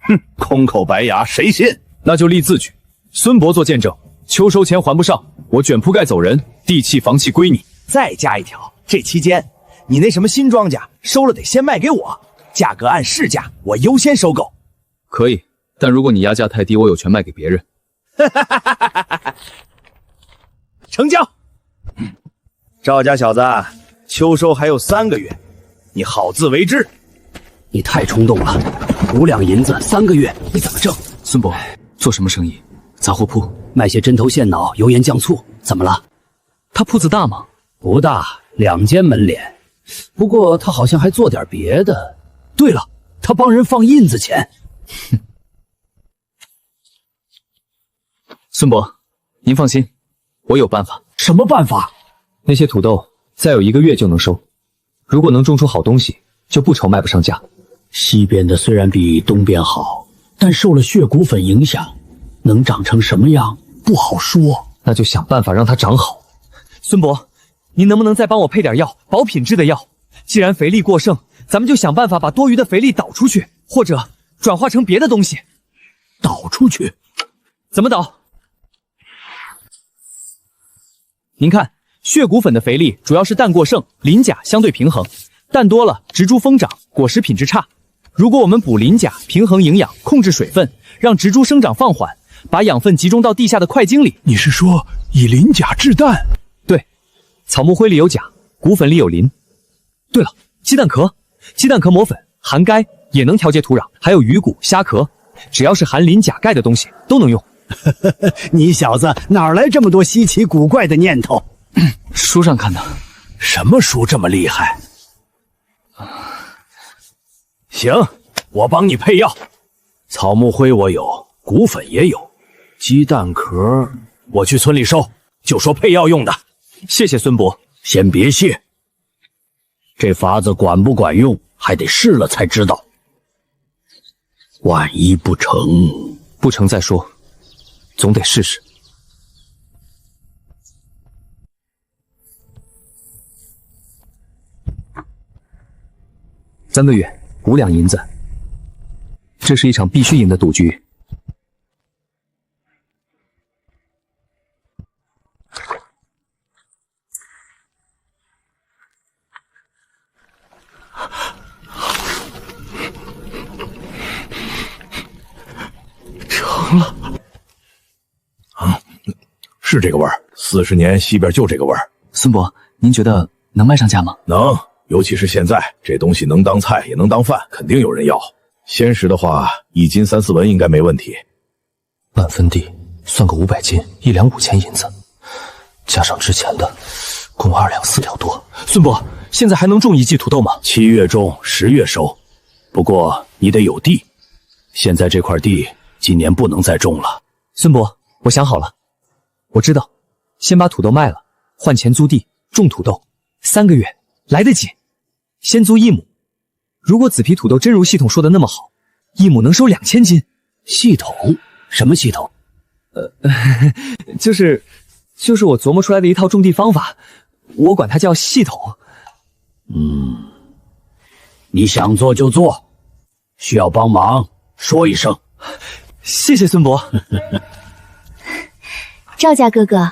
[SPEAKER 1] 哼，空口白牙，谁信？
[SPEAKER 2] 那就立字据，孙伯做见证，秋收前还不上，我卷铺盖走人，地契房契归你。
[SPEAKER 3] 再加一条，这期间你那什么新庄稼收了得先卖给我，价格按市价，我优先收购。
[SPEAKER 2] 可以，但如果你压价太低，我有权卖给别人。
[SPEAKER 3] 成交。赵家小子，秋收还有3个月，你好自为之。
[SPEAKER 5] 你太冲动了，5两银子3个月，你怎么挣？
[SPEAKER 2] 孙伯，做什么生意？杂货铺，
[SPEAKER 5] 卖些针头线脑、油盐酱醋，怎么了？
[SPEAKER 2] 他铺子大吗？
[SPEAKER 5] 不大，2间门脸。不过他好像还做点别的。对了，他帮人放印子钱。
[SPEAKER 2] 孙伯，您放心，我有办法。
[SPEAKER 1] 什么办法？
[SPEAKER 2] 那些土豆再有1个月就能收，如果能种出好东西，就不愁卖不上价。
[SPEAKER 5] 西边的虽然比东边好，但受了血骨粉影响，能长成什么样不好说。
[SPEAKER 2] 那就想办法让它长好。孙伯，您能不能再帮我配点药，保品质的药？既然肥力过剩，咱们就想办法把多余的肥力导出去，或者转化成别的东西。
[SPEAKER 5] 导出去？
[SPEAKER 2] 怎么导？您看，血骨粉的肥力主要是氮过剩，磷钾相对平衡，氮多了，植株疯长，果实品质差。如果我们补磷钾，平衡营养，控制水分，让植株生长放缓，把养分集中到地下的块茎里。
[SPEAKER 6] 你是说以磷钾制氮？
[SPEAKER 2] 对，草木灰里有钾，骨粉里有磷。对了，鸡蛋壳磨粉含钙，也能调节土壤，还有鱼骨、虾壳，只要是含磷钾钙的东西都能用。
[SPEAKER 5] 你小子哪来这么多稀奇古怪的念头？
[SPEAKER 2] 书上看的。
[SPEAKER 1] 什么书这么厉害？行，我帮你配药。草木灰我有，骨粉也有，鸡蛋壳我去村里收，就说配药用的。
[SPEAKER 2] 谢谢孙伯。
[SPEAKER 5] 先别谢，这法子管不管用，还得试了才知道。万一不成，
[SPEAKER 2] 不成再说，总得试试。3个月5两银子，这是一场必须赢的赌局。
[SPEAKER 6] 成了。
[SPEAKER 1] 是这个味儿，40年西边就这个味儿。
[SPEAKER 2] 孙伯，您觉得能卖上价吗？
[SPEAKER 1] 能，尤其是现在，这东西能当菜也能当饭，肯定有人要。鲜食的话，1斤3、4文应该没问题。
[SPEAKER 8] 半分地算个500斤，1两5000银子，加上之前的，共2两4两多。
[SPEAKER 2] 孙伯，现在还能种1季土豆吗
[SPEAKER 1] ？7月种，10月收。不过你得有地，现在这块地今年不能再种了。
[SPEAKER 2] 孙伯，我想好了，我知道，先把土豆卖了，换钱租地种土豆，3个月来得及。先租1亩，如果紫皮土豆真如系统说的那么好，1亩能收2000斤。
[SPEAKER 5] 系统？什么系统？
[SPEAKER 2] 就是我琢磨出来的一套种地方法，我管它叫系统。
[SPEAKER 5] 你想做就做，需要帮忙说一声。
[SPEAKER 2] 谢谢孙伯。
[SPEAKER 4] 赵家哥哥，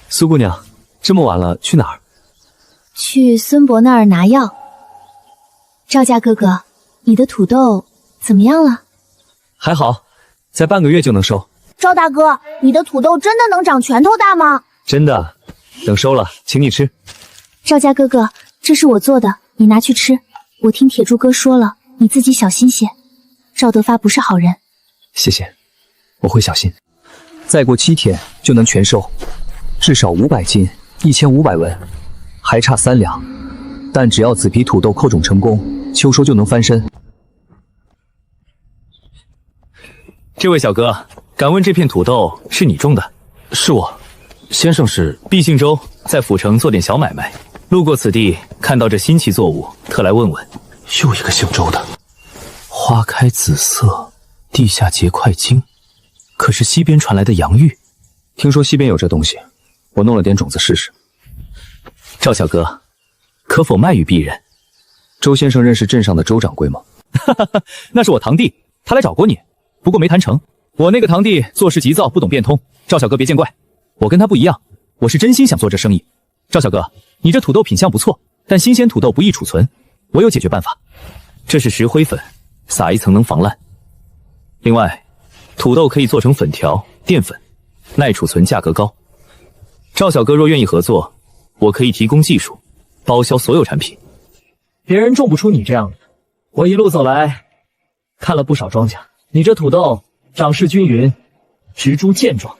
[SPEAKER 2] 苏姑娘，这么晚了去哪儿？
[SPEAKER 4] 去孙伯那儿拿药。赵家哥哥，你的土豆怎么样了？
[SPEAKER 2] 还好，在半个月就能收。
[SPEAKER 4] 赵大哥，你的土豆真的能长拳头大吗？
[SPEAKER 2] 真的，等收了请你吃。
[SPEAKER 4] 赵家哥哥，这是我做的，你拿去吃。我听铁柱哥说了，你自己小心些。赵德发不是好人。
[SPEAKER 2] 谢谢，我会小心。再过7天就能全收，至少500斤，1500文，还差3两。但只要紫皮土豆扣种成功，秋收就能翻身。这位小哥，敢问这片土豆是你种的？
[SPEAKER 8] 是我，先生是？
[SPEAKER 2] 毕姓周，在府城做点小买卖，路过此地，看到这新奇作物，特来问问。
[SPEAKER 8] 又一个姓周的。花开紫色，地下结块茎，可是西边传来的洋芋。
[SPEAKER 2] 听说西边有这东西，我弄了点种子试试。赵小哥，可否卖与鄙人？周先生认识镇上的周掌柜吗？那是我堂弟，他来找过你，不过没谈成。我那个堂弟做事急躁，不懂变通，赵小哥别见怪。我跟他不一样，我是真心想做这生意。赵小哥，你这土豆品相不错，但新鲜土豆不易储存，我有解决办法。这是石灰粉，撒一层能防烂。另外，土豆可以做成粉条、淀粉，耐储存，价格高。赵小哥若愿意合作，我可以提供技术，包销所有产品。
[SPEAKER 10] 别人种不出你这样的。我一路走来，看了不少庄稼，你这土豆长势均匀，植株健壮，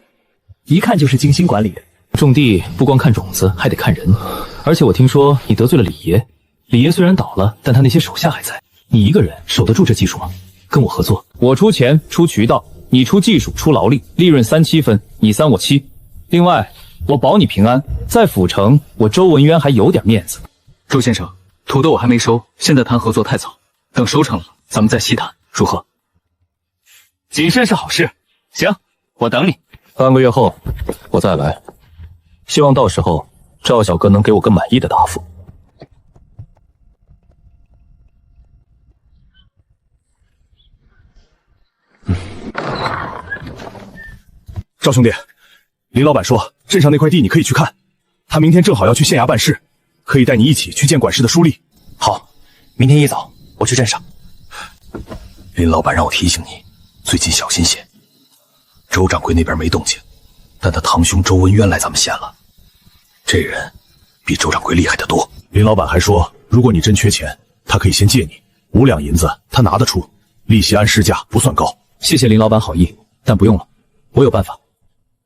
[SPEAKER 10] 一看就是精心管理的。
[SPEAKER 2] 种地不光看种子，还得看人。而且我听说你得罪了李爷，李爷虽然倒了，但他那些手下还在。你一个人守得住这技术吗？跟我合作，我出钱出渠道，你出技术出劳力，利润3-7分，你3我7。另外，我保你平安，在府城我周文渊还有点面子。周先生，土豆我还没收，现在谈合作太早，等收成了咱们再细谈，如何？谨慎是好事，行，我等你。
[SPEAKER 8] 3个月后我再来，希望到时候赵小哥能给我个满意的答复。
[SPEAKER 6] 赵兄弟，林老板说镇上那块地你可以去看，他明天正好要去县衙办事，可以带你一起去见管事的书吏。
[SPEAKER 8] 好，明天一早我去镇上。
[SPEAKER 1] 林老板让我提醒你，最近小心些。周掌柜那边没动静，但他堂兄周文渊来咱们县了，这人比周掌柜厉害得多。
[SPEAKER 6] 林老板还说，如果你真缺钱，他可以先借你5两银子，他拿得出，利息按市价，不算高。
[SPEAKER 2] 谢谢林老板好意，但不用了，我有办法。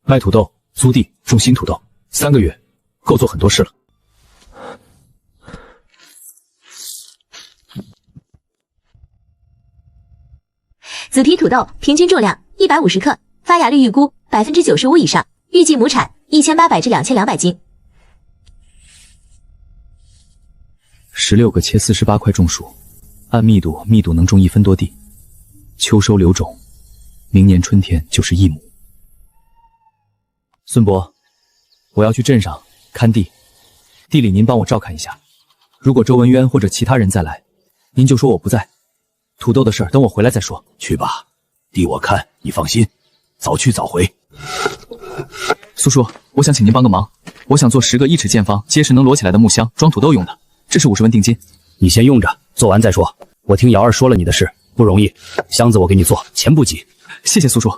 [SPEAKER 2] 卖土豆，租地，种新土豆，3个月够做很多事了。
[SPEAKER 4] 紫皮土豆平均重量150克，发芽率预估95%以上，预计亩产1800至2200斤。
[SPEAKER 2] 16个切48块种树，按密度能种1分多地，秋收留种，明年春天就是1亩。孙伯，我要去镇上看地，地里您帮我照看一下。如果周文渊或者其他人再来，您就说我不在。土豆的事儿等我回来再说。
[SPEAKER 1] 去吧，地我看，你放心，早去早回。
[SPEAKER 2] 苏叔，我想请您帮个忙，我想做10个1尺见方、结实能摞起来的木箱，装土豆用的，这是50文定金。
[SPEAKER 5] 你先用着，做完再说。我听姚二说了你的事，不容易，箱子我给你做，钱不急。
[SPEAKER 2] 谢谢苏叔。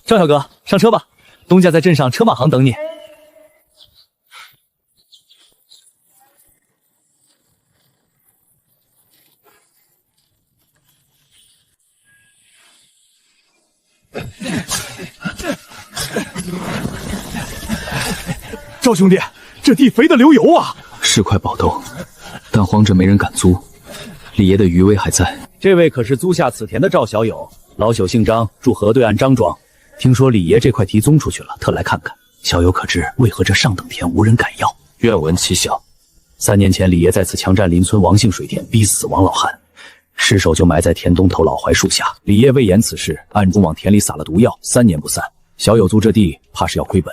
[SPEAKER 10] 赵小哥，上车吧，东家在镇上车马行等你。
[SPEAKER 6] 赵兄弟，这地肥得流油啊！
[SPEAKER 2] 是块宝豆，但荒着没人敢租，李爷的余威还在。
[SPEAKER 5] 这位可是租下此田的赵小友，老朽姓张，住河对岸张庄。听说李爷这块地租出去了，特来看看。小友可知为何这上等田无人敢要？
[SPEAKER 8] 愿闻其详。
[SPEAKER 5] 3年前，李爷在此强占邻村王姓水田，逼死王老汉，尸首就埋在田东头老槐树下。李爷为掩此事，暗中往田里撒了毒药，3年不散。小友租这地，怕是要亏本。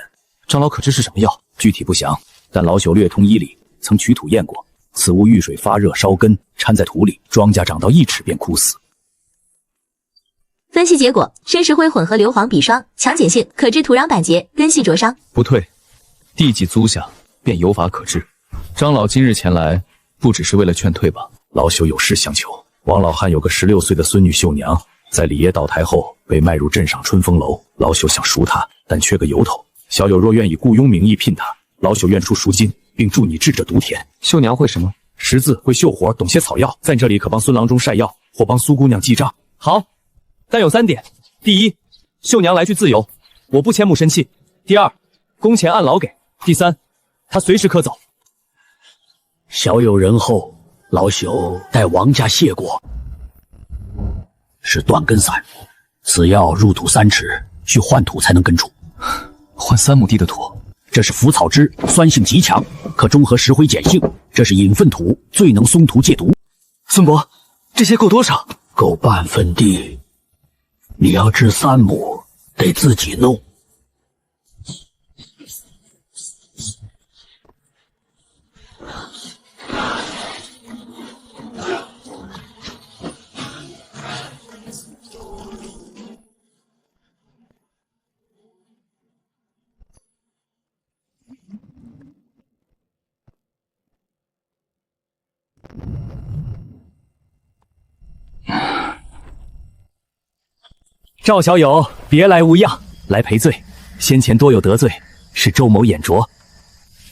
[SPEAKER 2] 张老可知是什么药？
[SPEAKER 5] 具体不详，但老朽略通医理，曾取土验过，此物遇水发热烧根，掺在土里，庄稼长到1尺便枯死。
[SPEAKER 4] 分析结果：深石灰混合硫磺笔霜，强碱性，可致土壤板结、根系灼伤。
[SPEAKER 2] 不退，地既租下，便有法可治。张老今日前来，不只是为了劝退吧？
[SPEAKER 5] 老朽有事相求。王老汉有个16岁的孙女秀娘，在李爷倒台后被卖入镇上春风楼。老朽想赎她，但缺个由头。小友若愿以雇佣名义聘她，老朽愿出赎金，并助你治这毒田。
[SPEAKER 2] 秀娘会什么？
[SPEAKER 5] 识字，会绣活，懂些草药，在这里可帮孙郎中晒药，或帮苏姑娘记账。
[SPEAKER 10] 好，但有3点：第一，秀娘来去自由，我不迁木生气；第二，工钱按劳给；第三，她随时可走。
[SPEAKER 5] 小友仁厚，老朽代王家谢过。是断根散，此药入土3尺，需换土才能根除。
[SPEAKER 2] 换3亩地的土，
[SPEAKER 5] 这是腐草汁，酸性极强，可中和石灰碱性。这是引粪土，最能松土戒毒。
[SPEAKER 2] 孙伯，这些够多少？
[SPEAKER 5] 够半分地。你要治3亩，得自己弄。
[SPEAKER 10] 赵小友，别来无恙，来赔罪。先前多有得罪，是周某眼拙。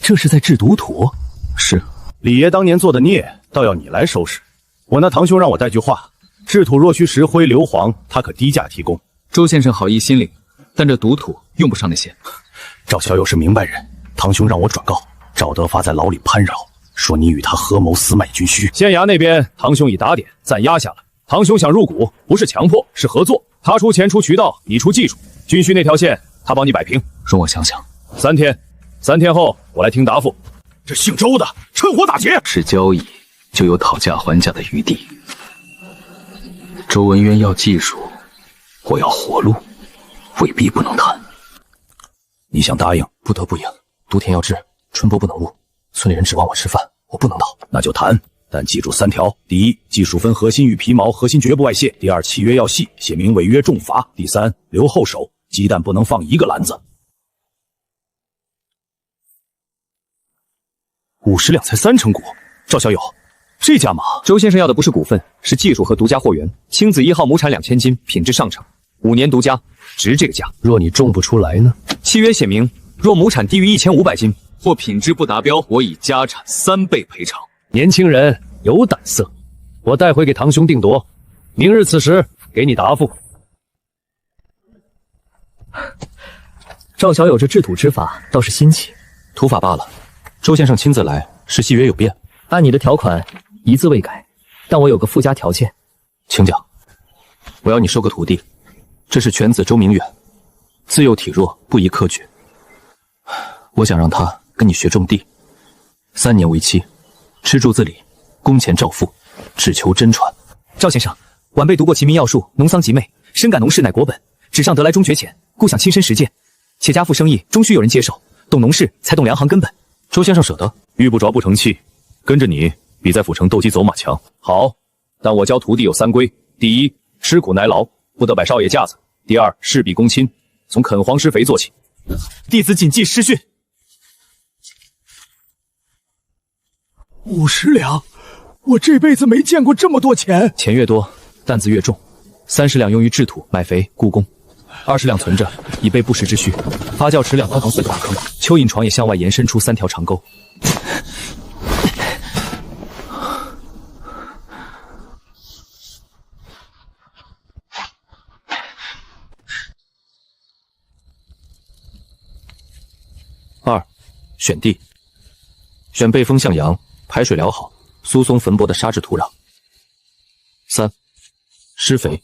[SPEAKER 10] 这是在制毒土？
[SPEAKER 2] 是。
[SPEAKER 3] 李爷当年做的孽，倒要你来收拾。我那堂兄让我带句话：制土若需石灰、硫磺，他可低价提供。
[SPEAKER 2] 周先生好意心领，但这毒土用不上那些。
[SPEAKER 3] 赵小友是明白人，堂兄让我转告赵德发在牢里攀扰，说你与他合谋私卖军需。县衙那边，堂兄已打点，暂压下了。堂兄想入股，不是强迫，是合作。他出钱出渠道，你出技术，军需那条线他帮你摆平。
[SPEAKER 2] 容我想想。
[SPEAKER 3] 3天后我来听答复。
[SPEAKER 1] 这姓周的趁火打劫。
[SPEAKER 2] 是交易，就有讨价还价的余地。周文渊要技术，我要活路，未必不能谈。
[SPEAKER 1] 你想答应？
[SPEAKER 8] 不得不应，毒田要治，春播不能误，村里人指望我吃饭，我不能倒。
[SPEAKER 1] 那就谈，但记住3条：第一，技术分核心与皮毛，核心绝不外泄；第二，契约要细，写明违约重罚；第三，留后手，鸡蛋不能放一个篮子。50两才3成股，赵小友，这价码。
[SPEAKER 2] 周先生要的不是股份，是技术和独家货源。青子1号亩产2000斤，品质上乘，5年独家，值这个价。
[SPEAKER 8] 若你种不出来呢？
[SPEAKER 2] 契约写明，若亩产低于1500斤或品质不达标，我以家产3倍赔偿。
[SPEAKER 8] 年轻人有胆色，我带回给堂兄定夺，明日此时给你答复。
[SPEAKER 10] 赵小友这制土之法倒是新奇，
[SPEAKER 8] 土法罢了。周先生亲自来，是契约有变。
[SPEAKER 10] 按你的条款一字未改，但我有个附加条件。
[SPEAKER 8] 请讲。我要你收个徒弟，这是犬子周明远，自幼体弱，不宜科举。我想让他跟你学种地，3年为期，吃住自理，工钱照付，只求真传。
[SPEAKER 2] 赵先生，晚辈读过《齐民要术》，农桑集美，深感农事乃国本，纸上得来终觉浅，故想亲身实践。且家父生意终须有人接手，懂农事才懂粮行根本。
[SPEAKER 8] 周先生舍得？
[SPEAKER 9] 遇不着不成器，跟着你比在府城斗鸡走马强。
[SPEAKER 8] 好，但我教徒弟有3规：第一，吃苦耐劳，不得摆少爷架子；第二，事必躬亲，从垦荒施肥做起。
[SPEAKER 2] 弟子谨记师训。
[SPEAKER 6] 50两，我这辈子没见过这么多钱。
[SPEAKER 8] 钱越多，担子越重。30两用于制土、买肥、雇工，20两存着，以备不时之需。发酵池2条塘隧大坑，蚯蚓床也向外延伸出3条长沟。2. 选地，选背风向阳、排水良好、疏松焚薄的沙质土壤。3. 施肥。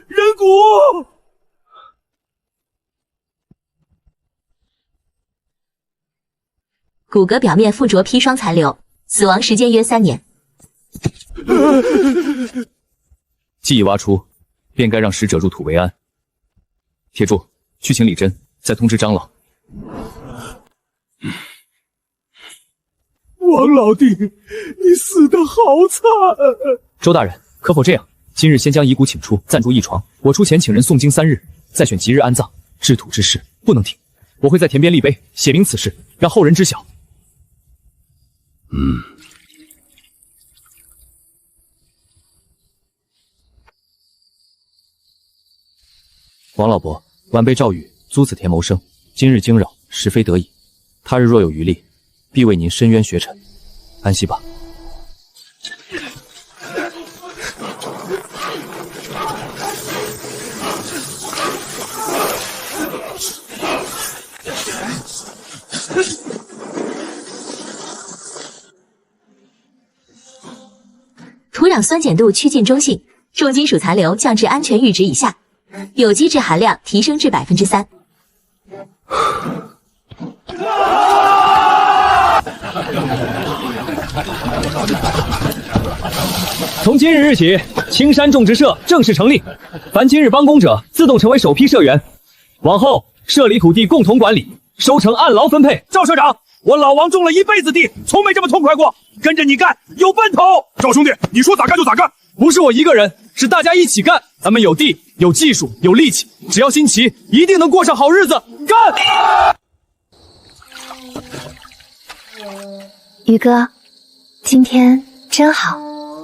[SPEAKER 6] 人骨。
[SPEAKER 4] 骨骼表面附着砒霜残留，死亡时间约3年。
[SPEAKER 8] 既已挖出，便该让死者入土为安。铁柱，去请李真，再通知张老。
[SPEAKER 6] 王老弟，你死得好惨！
[SPEAKER 8] 周大人，可否这样？今日先将遗骨请出，暂住一床，我出钱请人诵经3日，再选吉日安葬。制土之事不能停，我会在田边立碑，写明此事，让后人知晓。 王老伯，晚辈赵宇租此田谋生，今日惊扰，实非得已。他日若有余力，必为您伸冤雪惩。安息吧。
[SPEAKER 4] 土壤酸碱度趋近中性，重金属残留降至安全阈值以下，有机质含量提升至3%。
[SPEAKER 2] 从今日起，青山种植社正式成立，凡今日帮工者自动成为首批社员，往后社里土地共同管理，收成按劳分配。
[SPEAKER 1] 赵社长，我老王种了一辈子地，从没这么痛快过。跟着你干，有奔头。赵兄弟，你说咋干就咋干，
[SPEAKER 2] 不是我一个人，是大家一起干。咱们有地、有技术、有力气，只要心齐，一定能过上好日子。干！
[SPEAKER 11] 宇哥，今天真好。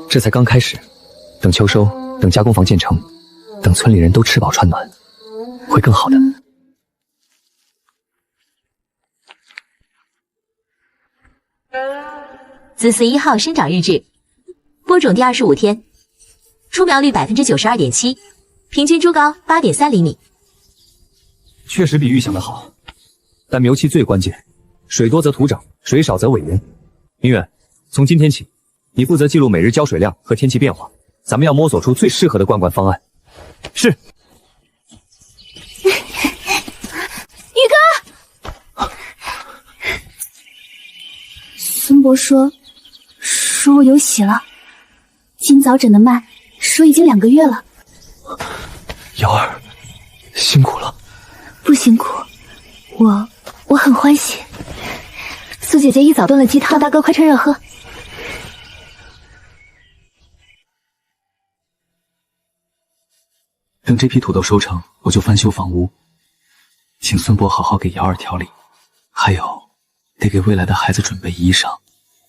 [SPEAKER 2] 这才刚开始，等秋收，等加工房建成，等村里人都吃饱穿暖，会更好的。
[SPEAKER 4] 子嗣1号生长日志，播种第25天，出苗率92.7%，平均株高8.3厘米。
[SPEAKER 2] 确实比预想的好，但苗期最关键，水多则土长，水少则苇人。明远，从今天起，你负责记录每日浇水量和天气变化，咱们要摸索出最适合的灌溉方案。是。
[SPEAKER 11] 宇哥，孙伯说我有喜了，今早诊的脉说已经2个月了。
[SPEAKER 8] 瑶儿，辛苦了。
[SPEAKER 11] 不辛苦，我很欢喜。苏姐姐一早炖了鸡汤，大哥快趁热喝。
[SPEAKER 2] 等这批土豆收成，我就翻修房屋，请孙伯好好给瑶儿调理，还有得给未来的孩子准备衣裳、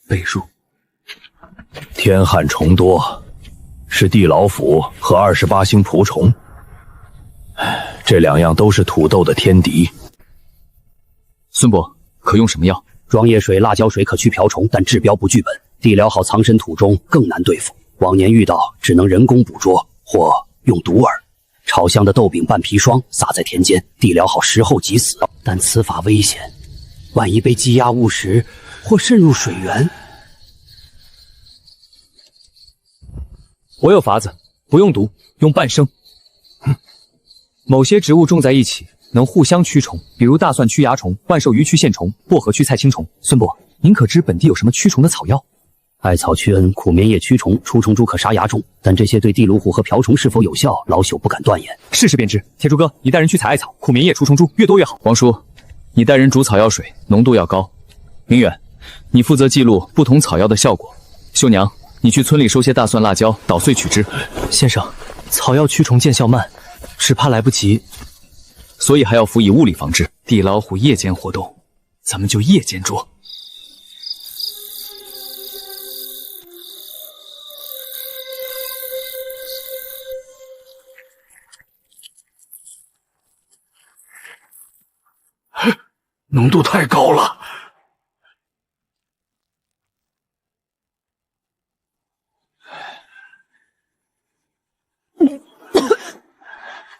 [SPEAKER 2] 被褥。
[SPEAKER 1] 天旱虫多，是地老虎和28星蒲虫，这2样都是土豆的天敌。
[SPEAKER 2] 孙伯，可用什么药？
[SPEAKER 5] 庄叶水、辣椒水可去瓢虫，但治标不治本。地疗好藏身土中，更难对付。往年遇到，只能人工捕捉或用毒饵。炒香的豆饼拌砒霜撒在田间，地疗好时候即死。但此法危险，万一被鸡鸭误食或渗入水源。
[SPEAKER 2] 我有法子，不用毒，用半生。某些植物种在一起，能互相驱虫，比如大蒜驱蚜虫，万寿鱼驱线虫，薄荷驱菜青虫。孙伯，您可知本地有什么驱虫的草药？
[SPEAKER 5] 艾草驱蚊，苦棉叶驱虫，除虫珠可杀蚜虫，但这些对地芦虎和瓢虫是否有效，老朽不敢断言。
[SPEAKER 2] 试试便知。铁柱哥，你带人去采艾草、苦棉叶、除虫珠，越多越好。王叔，你带人煮草药水，浓度要高。明远，你负责记录不同草药的效果。秀娘，你去村里收些大蒜、辣椒，捣碎取汁。
[SPEAKER 8] 先生，草药驱虫见效慢，只怕来不及，
[SPEAKER 2] 所以还要辅以物理防治。地老虎夜间活动，咱们就夜间捉。
[SPEAKER 1] 浓度太高了，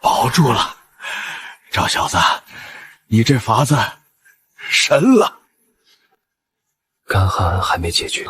[SPEAKER 1] 保住了，赵小子，你这法子神了。
[SPEAKER 8] 干旱还没解决，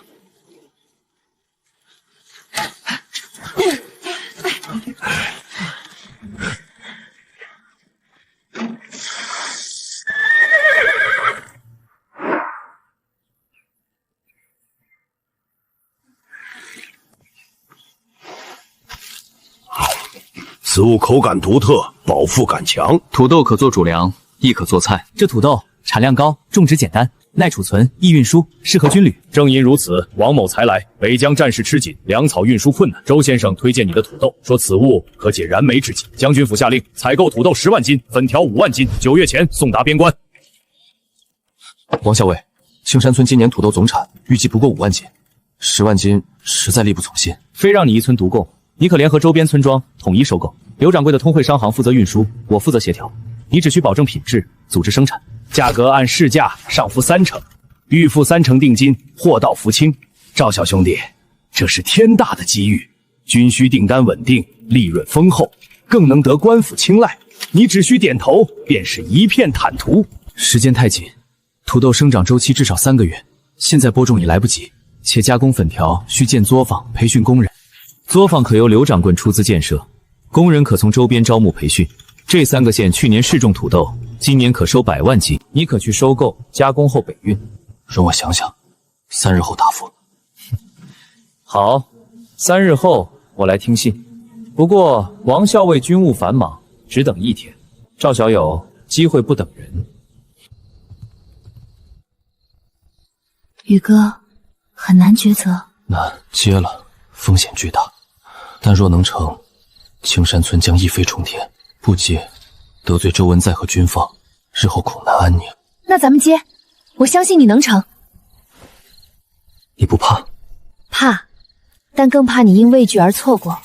[SPEAKER 1] 此物口感独特，饱腹感强，
[SPEAKER 2] 土豆可做主粮，亦可做菜。这土豆产量高，种植简单，耐储存，易运输，适合军旅。
[SPEAKER 9] 正因如此，王某才来。北疆战事吃紧，粮草运输困难。周先生推荐你的土豆，说此物可解燃眉之急。将军府下令采购土豆10万斤，粉条5万斤，9月前送达边关。
[SPEAKER 8] 王校尉，青山村今年土豆总产预计不过5万斤，10万斤实在力不从心。
[SPEAKER 2] 非让你一村独供，你可联合周边村庄统一收购。刘掌柜的通汇商行负责运输，我负责协调。你只需保证品质，组织生产，价格按市价上浮30%，预付30%定金，货到付清。赵小兄弟，这是天大的机遇，军需订单稳定，利润丰厚，更能得官府青睐。你只需点头，便是一片坦途。时间太紧，土豆生长周期至少3个月，现在播种已来不及，且加工粉条需建作坊，培训工人。作坊可由刘掌柜出资建设，工人可从周边招募培训。这3个县去年试种土豆，今年可收100万斤，你可去收购，加工后北运。
[SPEAKER 8] 容我想想，3日后答复。
[SPEAKER 2] 好，3日后我来听信。不过王校尉军务繁忙，只等1天。赵小友，机会不等人。
[SPEAKER 11] 宇哥，很难抉择。
[SPEAKER 8] 那接了，风险巨大，但若能成，青山村将一飞冲天；不接，得罪周文在和军方，日后恐难安宁。
[SPEAKER 11] 那咱们接，我相信你能成。
[SPEAKER 8] 你不怕？
[SPEAKER 11] 怕，但更怕你因畏惧而错过。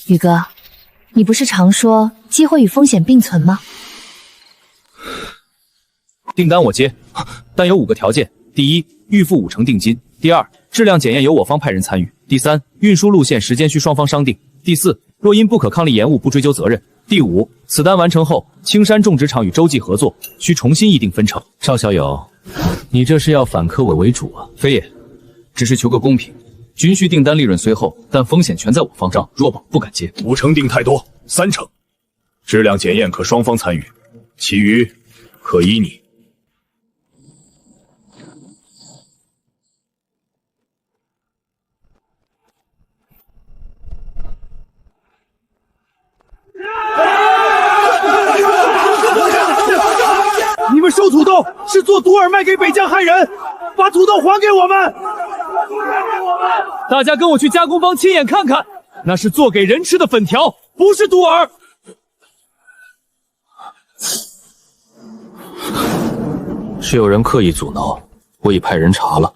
[SPEAKER 11] 宇哥，你不是常说机会与风险并存吗？
[SPEAKER 2] 订单我接，但有5个条件：第一，预付50%定金；第二，质量检验由我方派人参与；第三，运输路线时间需双方商定；第四，若因不可抗力延误，不追究责任；第五，此单完成后，青山种植场与洲际合作，需重新议定分成。赵小友，你这是要反客我为主啊？非也，只是求个公平。军需订单利润随后，但风险全在我方。账弱保不敢接。
[SPEAKER 1] 5成定太多，3成。质量检验可双方参与，其余可依你。
[SPEAKER 6] 你们收土豆是做毒饵卖给北疆汉人，把土豆还给我们！
[SPEAKER 10] 大家跟我去加工坊亲眼看看，那是做给人吃的粉条，不是毒饵。
[SPEAKER 8] 是有人刻意阻挠，我已派人查了。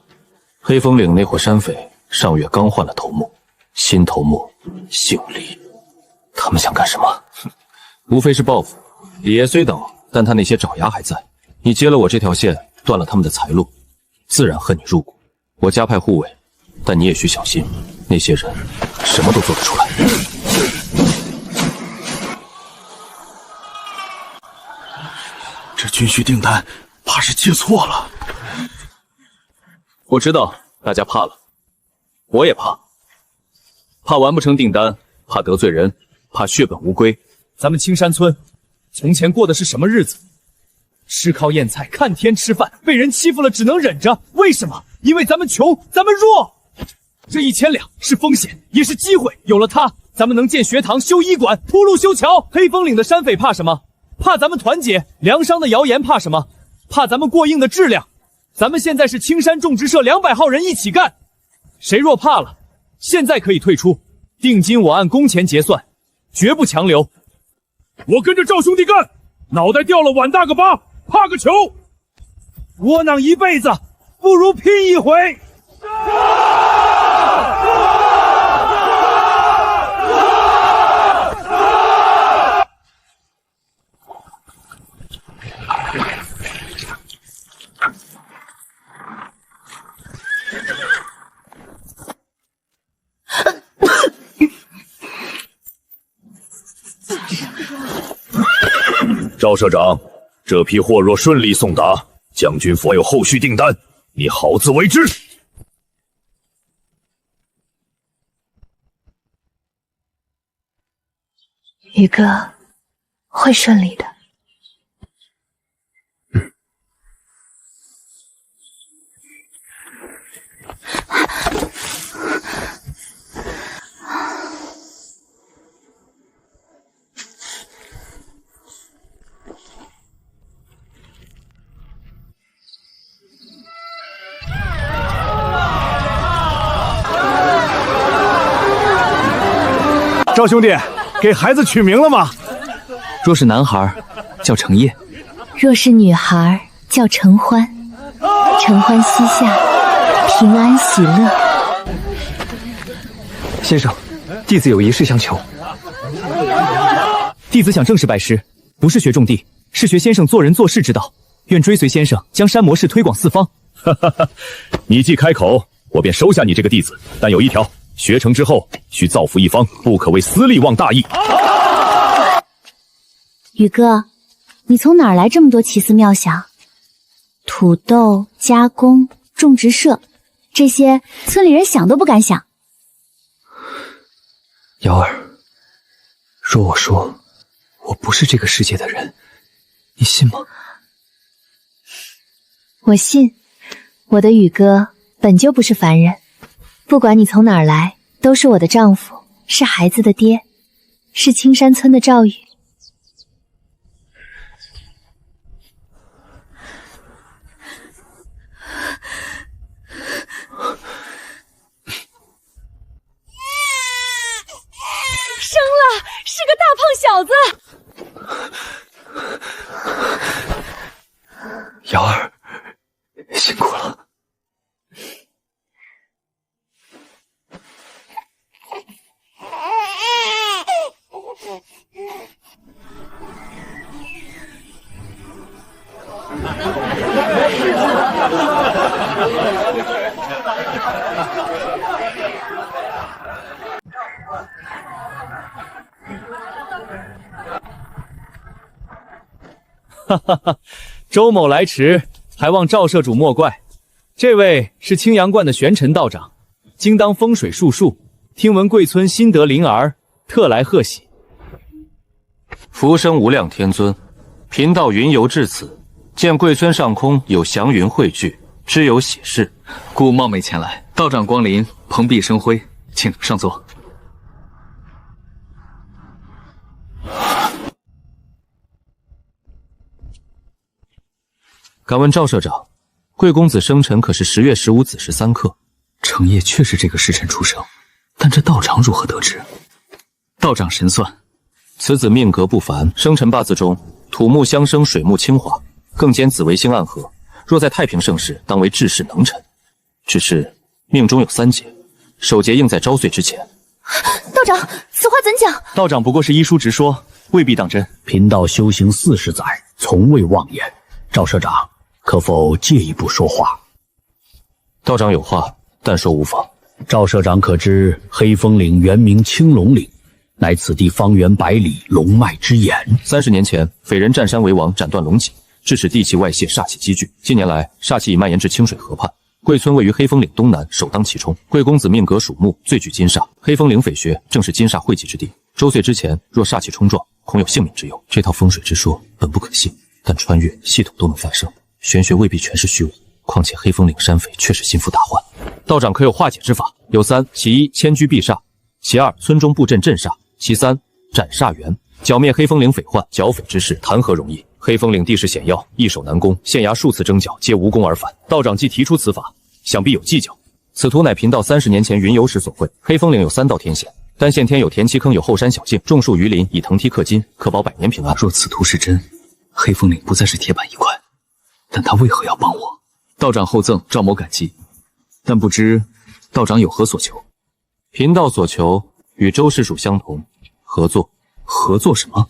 [SPEAKER 8] 黑风岭那伙山匪上月刚换了头目，新头目姓李，他们想干什么？哼，无非是报复。李爷虽倒，但他那些爪牙还在。你接了我这条线，断了他们的财路，自然恨你入骨。我加派护卫，但你也需小心，那些人什么都做得出来。
[SPEAKER 6] 这军需订单怕是接错了。
[SPEAKER 2] 我知道大家怕了，我也怕，怕完不成订单，怕得罪人，怕血本无归。
[SPEAKER 10] 咱们青山村从前过的是什么日子？吃糠咽菜，看天吃饭，被人欺负了只能忍着。为什么？因为咱们穷，咱们弱。这1000两是风险，也是机会。有了它，咱们能建学堂、修医馆、铺路、修桥。黑风岭的山匪怕什么？怕咱们团结。梁商的谣言怕什么？怕咱们过硬的质量。咱们现在是青山种植社200号人一起干，谁若怕了，现在可以退出，定金我按工钱结算，绝不强留。
[SPEAKER 1] 我跟着赵兄弟干，脑袋掉了碗大个疤，怕个球！
[SPEAKER 6] 窝囊一辈子，不如拼一回！
[SPEAKER 1] 赵社长，这批货若顺利送达，将军府还有后续订单，你好自为之。
[SPEAKER 11] 宇哥，会顺利的。
[SPEAKER 6] 赵兄弟，给孩子取名了吗？
[SPEAKER 2] 若是男孩，叫程烨；
[SPEAKER 11] 若是女孩，叫承欢。承欢膝下，平安喜乐。
[SPEAKER 2] 先生，弟子有一事相求。弟子想正式拜师，不是学种地，是学先生做人做事之道。愿追随先生，将山魔事推广四方。
[SPEAKER 9] 你既开口，我便收下你这个弟子，但有一条。学成之后，需造福一方，不可为私利忘大义。
[SPEAKER 11] 宇哥，你从哪儿来这么多奇思妙想？土豆加工、种植社，这些村里人想都不敢想。
[SPEAKER 2] 瑶儿，若我说我不是这个世界的人，你信吗？
[SPEAKER 11] 我信，我的宇哥本就不是凡人。不管你从哪儿来，都是我的丈夫，是孩子的爹，是青山村的赵宇。
[SPEAKER 7] 生了，是个大胖小
[SPEAKER 2] 子。瑶儿，辛苦了。
[SPEAKER 10] 哈哈哈，周某来迟，
[SPEAKER 3] 还望赵社主莫怪。这位是青阳观的玄尘道长，精当风水术数，听闻贵村新得灵儿，特来贺喜。
[SPEAKER 9] 福生无量天尊，贫道云游至此，见贵村上空有祥云汇聚，知有喜事，
[SPEAKER 2] 故冒昧前来。道长光临，蓬荜生辉，请上座。
[SPEAKER 9] 敢问赵社长，贵公子生辰可是10月15子时3刻？
[SPEAKER 2] 程烨确是这个时辰出生，但这道长如何得知？道长神算，
[SPEAKER 9] 此子命格不凡，生辰八字中土木相生，水木清华，更兼紫微星暗合。若在太平盛世，当为治世能臣。只是命中有3劫，首劫应在朝岁之前。
[SPEAKER 4] 道长，此话怎讲？
[SPEAKER 2] 道长不过是医书直说，未必当真。
[SPEAKER 5] 贫道修行40载，从未妄言。赵社长，可否借一步说话？
[SPEAKER 9] 道长有话，但说无妨。
[SPEAKER 5] 赵社长可知黑风岭原名青龙岭，乃此地方圆百里龙脉之眼。
[SPEAKER 9] 30年前，匪人占山为王，斩断龙脊，致使地气外泄，煞气积聚。近年来，煞气已蔓延至清水河畔。贵村位于黑风岭东南，首当其冲。贵公子命格属木，最具金煞。黑风岭匪穴正是金煞汇集之地。周岁之前，若煞气冲撞，恐有性命之忧。这套风水之说本不可信，但穿越系统都能发生，玄学未必全是虚伪。况且黑风岭山匪确实心腹大患。道长可有化解之法？有3：其1，迁居避煞；其2，村中布阵镇煞；其3，斩煞源。剿灭黑风岭匪患，剿匪之事谈何容易？黑风岭地势险要，易守难攻，县衙数次征剿，皆无功而返。道长既提出此法，想必有计较。此图乃贫道30年前云游时所绘。黑风岭有3道天险，单县天有田七坑，有后山小径，种树鱼林，以藤梯克金，可保100年平安。
[SPEAKER 2] 若此图是真，黑风岭不再是铁板一块，但他为何要帮我？道长厚赠，赵某感激，但不知道长有何所求？
[SPEAKER 9] 贫道所求与周氏属相同，合作。
[SPEAKER 2] 合作什么？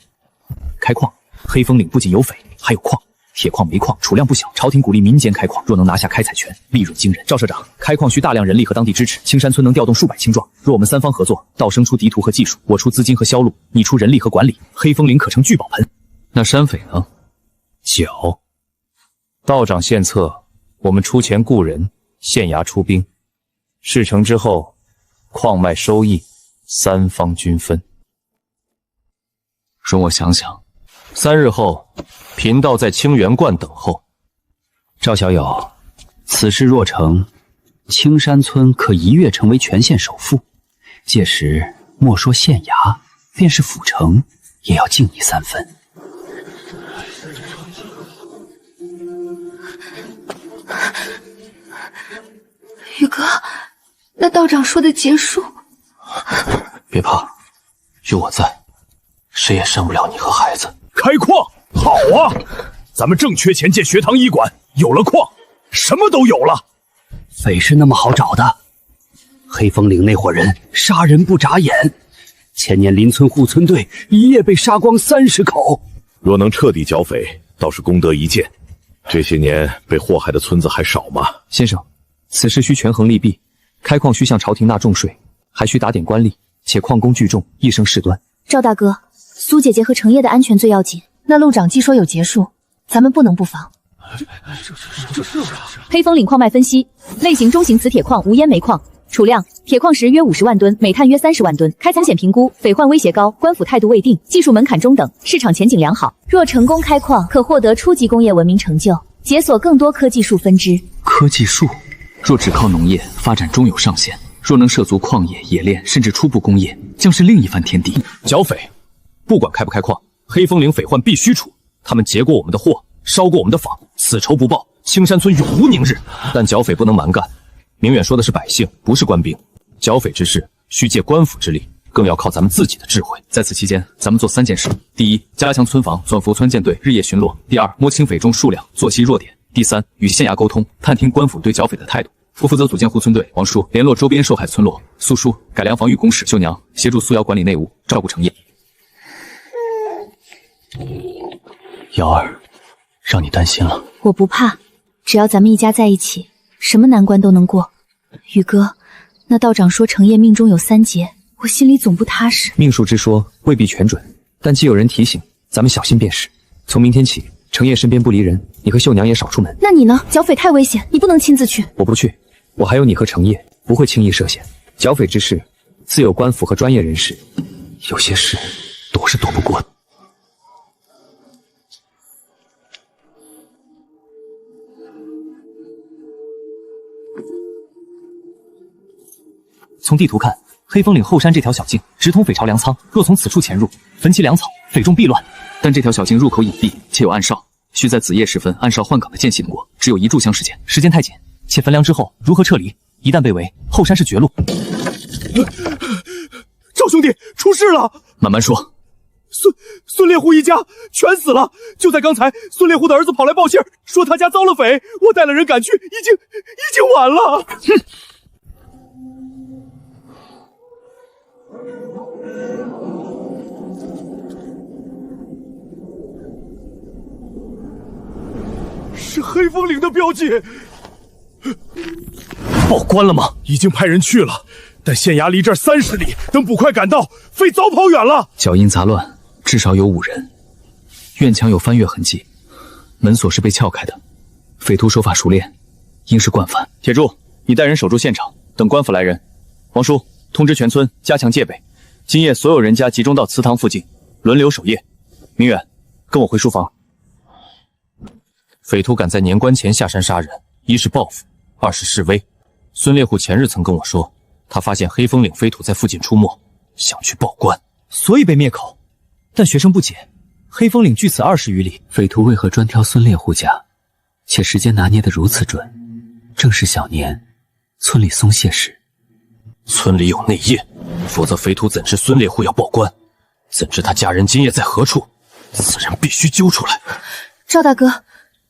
[SPEAKER 2] 开矿。黑风岭不仅有匪，还有矿，铁矿、煤矿储量不小。朝廷鼓励民间开矿，若能拿下开采权，利润惊人。赵社长，开矿需大量人力和当地支持，青山村能调动数百青壮。若我们3方合作，道生出地图和技术，我出资金和销路，你出人力和管理，黑风岭可成聚宝盆。那山匪呢？
[SPEAKER 3] 剿。道长献策，我们出钱雇人，县衙出兵。事成之后，矿脉收益3方均分。
[SPEAKER 2] 容我想想。
[SPEAKER 9] 3日后，贫道在清源观等候。
[SPEAKER 5] 赵小友，此事若成，青山村可一跃成为全县首富。届时，莫说县衙，便是府城，也要敬你3分。
[SPEAKER 11] 宇哥，那道长说的结束？
[SPEAKER 1] 别怕，有我在，谁也伤不了你和孩子。
[SPEAKER 6] 开矿好啊！咱们正缺钱建学堂医馆，有了矿，什么都有了。
[SPEAKER 5] 匪是那么好找的？黑风岭那伙人杀人不眨眼，前年邻村护村队一夜被杀光30口。
[SPEAKER 12] 若能彻底剿匪，倒是功德一件。这些年被祸害的村子还少吗？
[SPEAKER 2] 先生，此事需权衡利弊。开矿需向朝廷纳重税，还需打点官吏，且矿工聚众，易生事端。
[SPEAKER 4] 赵大哥，苏姐姐和程烨的安全最要紧。那陆长既说有结束，咱们不能不防。黑风岭矿脉分析：类型中型磁铁矿，无烟煤矿，储量铁矿石约50万吨，煤炭约30万吨。开采险评估：匪患威胁高，官府态度未定，技术门槛中等，市场前景良好。若成功开矿，可获得初级工业文明成就，解锁更多科技树分支。
[SPEAKER 2] 科技树，若只靠农业发展终有上限，若能涉足矿业、冶炼，甚至初步工业，将是另一番天地。
[SPEAKER 9] 剿匪，不管开不开矿，黑风岭匪患必须除。他们劫过我们的货，烧过我们的坊，此仇不报，青山村永无宁日。但剿匪不能蛮干，明远说的是百姓，不是官兵。剿匪之事需借官府之力，更要靠咱们自己的智慧。
[SPEAKER 2] 在此期间，咱们做3件事：第一，加强村防，转服村舰队日夜巡逻；第二，摸清匪众数量，做其弱点；第三，与县衙沟通，探听官府对剿匪的态度。我负责组建护村队，王叔联络周边受害村落，苏叔改良防御工事，秀娘协助苏瑶管理内务，照顾程烨。
[SPEAKER 8] 瑶儿，让你担心了。
[SPEAKER 4] 我不怕，只要咱们一家在一起，什么难关都能过。宇哥，那道长说程烨命中有3劫，我心里总不踏实。
[SPEAKER 2] 命数之说未必全准，但既有人提醒，咱们小心便是。从明天起，程程烨身边不离人，你和秀娘也少出门。
[SPEAKER 11] 那你呢？剿匪太危险，你不能亲自去。
[SPEAKER 2] 我不去，我还有你和程烨，不会轻易涉险。剿匪之事，自有官府和专业人士，有些事躲是躲不过的。从地图看，黑风岭后山这条小径直通匪巢粮仓，若从此处潜入，焚其粮草，匪众必乱。但这条小径入口隐蔽，且有暗哨，需在子夜时分暗哨换岗的间隙通过，只有1炷香时间，时间太紧，且焚粮之后如何撤离？一旦被围，后山是绝路。
[SPEAKER 6] 赵兄弟，出事了！
[SPEAKER 2] 慢慢说。
[SPEAKER 6] 孙烈户一家全死了。就在刚才，孙烈户的儿子跑来报信，说他家遭了匪，我带了人赶去，已经晚了。
[SPEAKER 2] 哼！
[SPEAKER 6] 是黑风岭的标记。
[SPEAKER 2] 报关了吗？
[SPEAKER 6] 已经派人去了，但县衙离这儿30里，等捕快赶到，匪早跑远了。
[SPEAKER 2] 脚印杂乱，至少有5人。院墙有翻越痕迹，门锁是被撬开的。匪徒手法熟练，应是惯犯。铁柱，你带人守住现场，等官府来人。王叔，通知全村加强戒备，今夜所有人家集中到祠堂附近，轮流守夜。明远，跟我回书房。匪徒赶在年关前下山杀人，一是报复，二是示威。孙烈户前日曾跟我说，他发现黑风岭匪徒在附近出没，想去报官，
[SPEAKER 10] 所以被灭口。但学生不解，黑风岭距此20余里，
[SPEAKER 5] 匪徒为何专挑孙烈户家，且时间拿捏得如此准？正是小年，村里松懈时。
[SPEAKER 2] 村里有内应，否则匪徒怎知孙烈户要报官？怎知他家人今夜在何处？此人必须揪出来。
[SPEAKER 11] 赵大哥，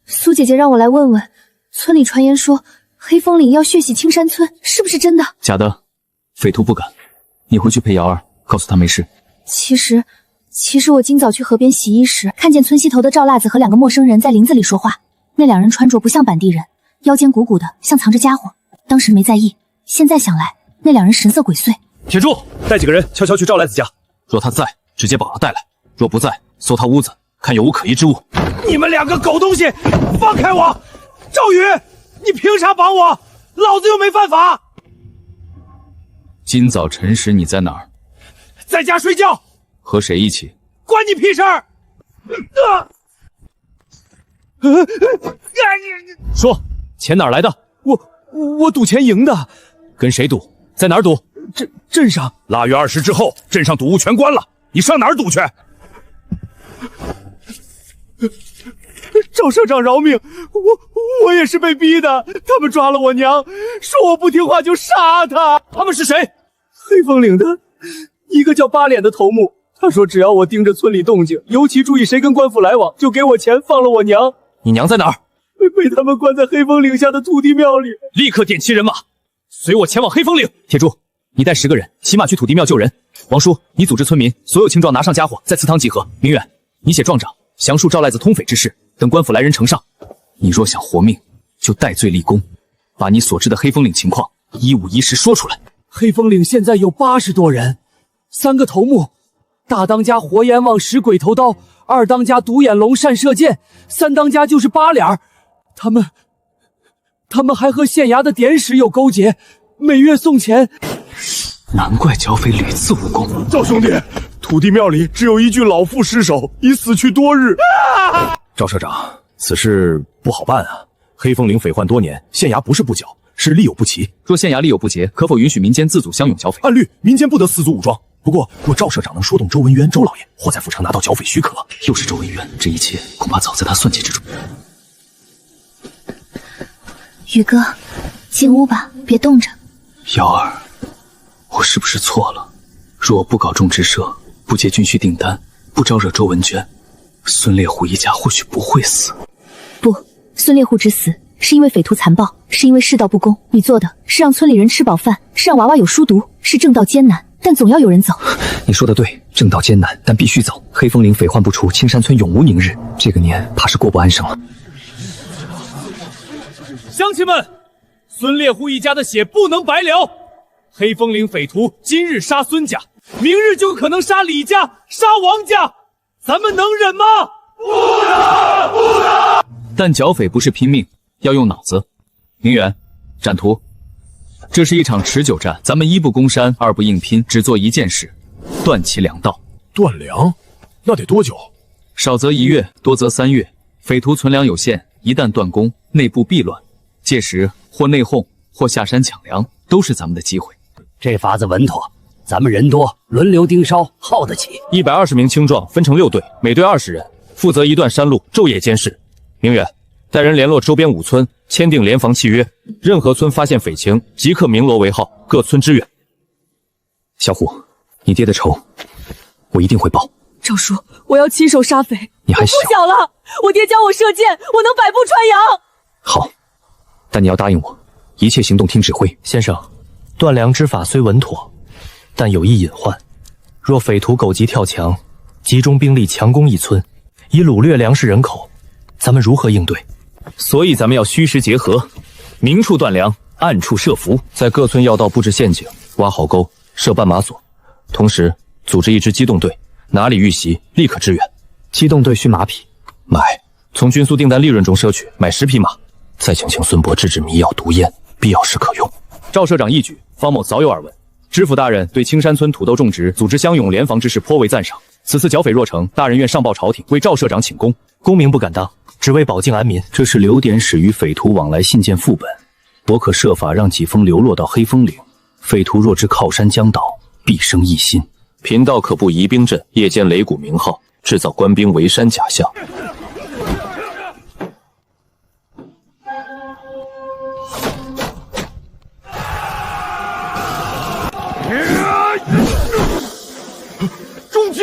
[SPEAKER 11] 苏姐姐让我来问问，村里传言说黑风岭要血洗青山村，是不是真的？
[SPEAKER 2] 假的，匪徒不敢。你回去陪瑶儿，告诉他没事。
[SPEAKER 11] 其实我今早去河边洗衣时，看见村西头的赵辣子和2个陌生人在林子里说话。那2人穿着不像本地人，腰间鼓鼓的，像藏着家伙。当时没在意，现在想来，那2人神色鬼祟。
[SPEAKER 10] 铁柱，带几个人悄悄去赵辣子家。
[SPEAKER 2] 若他在，直接把他带来；若不在，搜他屋子，看有无可疑之物。
[SPEAKER 6] 你们2个狗东西，放开我！赵宇，你凭啥绑我？老子又没犯法。
[SPEAKER 2] 今早辰时你在哪儿？
[SPEAKER 6] 在家睡觉。
[SPEAKER 2] 和谁一起？
[SPEAKER 6] 关你屁事儿！
[SPEAKER 10] 说，钱哪儿来的？
[SPEAKER 6] 我赌钱赢的。
[SPEAKER 10] 跟谁赌？在哪儿赌？
[SPEAKER 6] 镇上。
[SPEAKER 1] 腊月20之后，镇上赌屋全关了，你上哪儿赌去？
[SPEAKER 6] 赵社长饶命！我也是被逼的，他们抓了我娘，说我不听话就杀他。
[SPEAKER 10] 他们是谁？
[SPEAKER 6] 黑风岭的一个叫八脸的头目，他说只要我盯着村里动静，尤其注意谁跟官府来往，就给我钱放了我娘。
[SPEAKER 10] 你娘在哪儿？
[SPEAKER 6] 被他们关在黑风岭下的土地庙里。
[SPEAKER 10] 立刻点齐人马，随我前往黑风岭。铁柱，你带10个人，骑马去土地庙救人。王叔，你组织村民，所有青壮拿上家伙，在祠堂集合。明远，你写状章，详述赵赖子通匪之事，等官府来人呈上。你若想活命，就戴罪立功，把你所知的黑风岭情况一五一十说出来。
[SPEAKER 6] 黑风岭现在有80多人，3个头目，大当家活阎王使鬼头刀，2当家独眼龙善射箭，3当家就是八脸儿。他们还和县衙的典史有勾结，每月送钱。
[SPEAKER 2] 难怪剿匪屡次无功。
[SPEAKER 6] 赵兄弟，土地庙里只有一具老妇尸首，已死去多日。
[SPEAKER 1] 赵社长，此事不好办啊！黑风岭匪患多年，县衙不是不剿，是力有不齐。
[SPEAKER 2] 若县衙力有不竭，可否允许民间自组相拥剿匪？
[SPEAKER 1] 按律，民间不得私组武装。不过，若赵社长能说动周文渊、周老爷，或在府城拿到剿匪许可，
[SPEAKER 2] 又是周文渊，这一切恐怕早在他算计之中。
[SPEAKER 11] 宇哥，进屋吧，别冻着。
[SPEAKER 2] 瑶儿，我是不是错了？若我不搞种植社，不接军需订单，不招惹周文娟，孙烈虎一家或许不会死。
[SPEAKER 11] 不，孙烈虎之死是因为匪徒残暴，是因为世道不公。你做的是让村里人吃饱饭，是让娃娃有书读，是正道艰难，但总要有人走。
[SPEAKER 2] 你说的对，正道艰难，但必须走。黑风岭匪患不除，青山村永无宁日。这个年怕是过不安生了。
[SPEAKER 10] 乡亲们，孙烈户一家的血不能白流。黑风岭匪徒今日杀孙家，明日就可能杀李家、杀王家，咱们能忍吗？
[SPEAKER 2] 但剿匪不是拼命，要用脑子。明远，展图。这是一场持久战，咱们一不攻山，二不硬拼，只做一件事，断其粮道。
[SPEAKER 6] 断粮？那得多久？
[SPEAKER 2] 少则1月，多则3月。匪徒存粮有限，一旦断供，内部必乱。届时或内讧，或下山抢粮，都是咱们的机会。
[SPEAKER 5] 这法子稳妥，咱们人多，轮流盯梢，耗得起。
[SPEAKER 9] 120名青壮分成6队，每队20人，负责一段山路，昼夜监视。明远，带人联络周边5村，签订联防契约。任何村发现匪情，即刻鸣锣为号，各村支援。
[SPEAKER 2] 小虎，你爹的仇，我一定会报。
[SPEAKER 13] 赵叔，我要亲手杀匪。
[SPEAKER 2] 你还小，
[SPEAKER 13] 不小了，我爹教我射箭，我能百步穿杨。
[SPEAKER 2] 好，但你要答应我，一切行动听指挥。
[SPEAKER 8] 先生，断粮之法虽稳妥，但有一隐患。若匪徒狗急跳墙，集中兵力强攻一村，以掳掠粮食人口，咱们如何应对？
[SPEAKER 9] 所以咱们要虚实结合，明处断粮，暗处设伏，在各村要道布置陷阱，挖壕沟，设绊马索，同时组织一支机动队，哪里遇袭立刻支援。
[SPEAKER 2] 机动队需马匹，
[SPEAKER 9] 买，从军宿订单利润中赊取，买10匹马。
[SPEAKER 2] 再请孙伯制制迷药毒烟，必要时可用。
[SPEAKER 9] 赵社长一举，方某早有耳闻。知府大人对青山村土豆种植组织乡勇联防之事颇为赞赏。此次剿匪若成，大人愿上报朝廷，为赵社长请功。
[SPEAKER 8] 功名不敢当，只为保境安民。
[SPEAKER 5] 这是留点使与匪徒往来信件副本，我可设法让几封流落到黑风岭。匪徒若知靠山将倒，必生异心。
[SPEAKER 9] 贫道可布疑兵阵，夜间擂鼓鸣号，制造官兵围山假象。
[SPEAKER 1] 中计！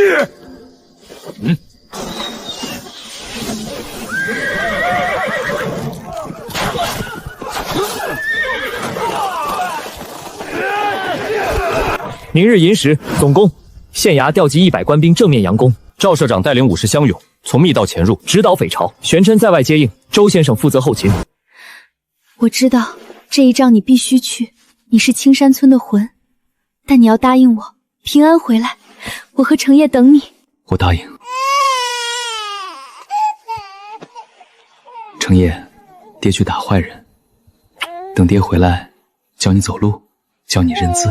[SPEAKER 9] 明日寅时，总攻。县衙调集100官兵正面佯攻。赵社长带领50乡勇，从密道潜入，直捣匪巢。玄琛在外接应，周先生负责后勤。
[SPEAKER 11] 我知道这一仗你必须去，你是青山村的魂，但你要答应我，平安回来，我和程烨等你。
[SPEAKER 2] 我答应。程烨，爹去打坏人，等爹回来，教你走路，教你认字。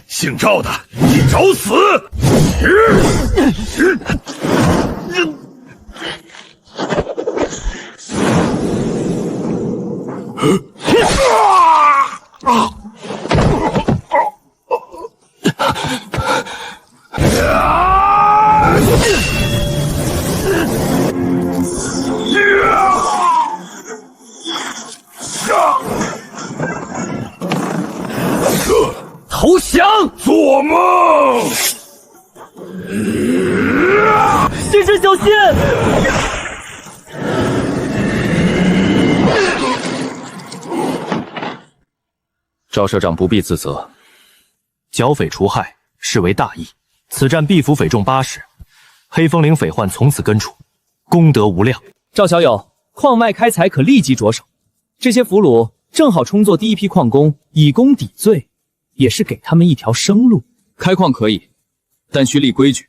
[SPEAKER 1] 姓赵的，你找死！
[SPEAKER 10] 投降！
[SPEAKER 1] 做梦！
[SPEAKER 10] 先生小心！
[SPEAKER 9] 赵社长不必自责，
[SPEAKER 8] 剿匪除害，视为大义。此战必俘匪众80，黑风岭匪患从此根除，功德无量。
[SPEAKER 10] 赵小友，矿脉开采可立即着手，这些俘虏正好充作第一批矿工，以功抵罪，也是给他们一条生路。
[SPEAKER 2] 开矿可以，但需立规矩，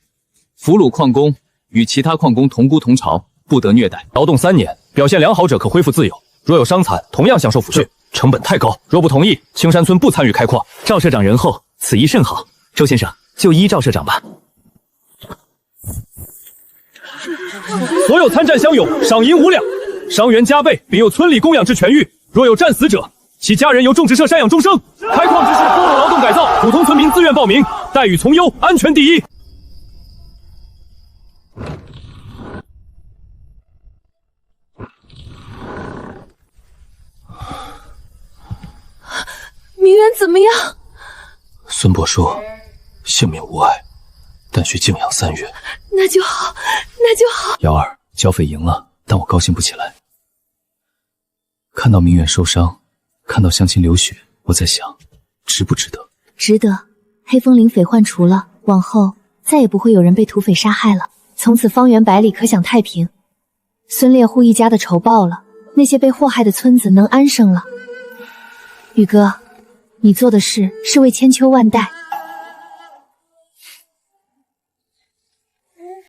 [SPEAKER 2] 俘虏矿工与其他矿工同估同酬，不得虐待。
[SPEAKER 9] 劳动3年，表现良好者可恢复自由，若有伤残，同样享受抚恤。成本太高，若不同意，青山村不参与开矿。
[SPEAKER 10] 赵社长仁厚，此意甚好。周先生，就依赵社长吧。
[SPEAKER 9] 所有参战乡勇，赏银5两，伤员加倍，并由村里供养至痊愈。若有战死者，其家人由种植社赡养终生。开矿之事，部落劳动改造，普通村民自愿报名，待遇从优，安全第一。
[SPEAKER 13] 明远怎么样？
[SPEAKER 2] 孙伯说，性命无碍，但需静养3月。
[SPEAKER 13] 那就好，那就好。
[SPEAKER 2] 瑶儿，剿匪赢了，但我高兴不起来。看到明远受伤，看到乡亲流血，我在想，值不值得？
[SPEAKER 11] 值得。黑风岭匪患除了，往后再也不会有人被土匪杀害了。从此方圆百里可享太平。孙烈户一家的仇报了，那些被祸害的村子能安生了。宇哥，你做的事是为千秋万代。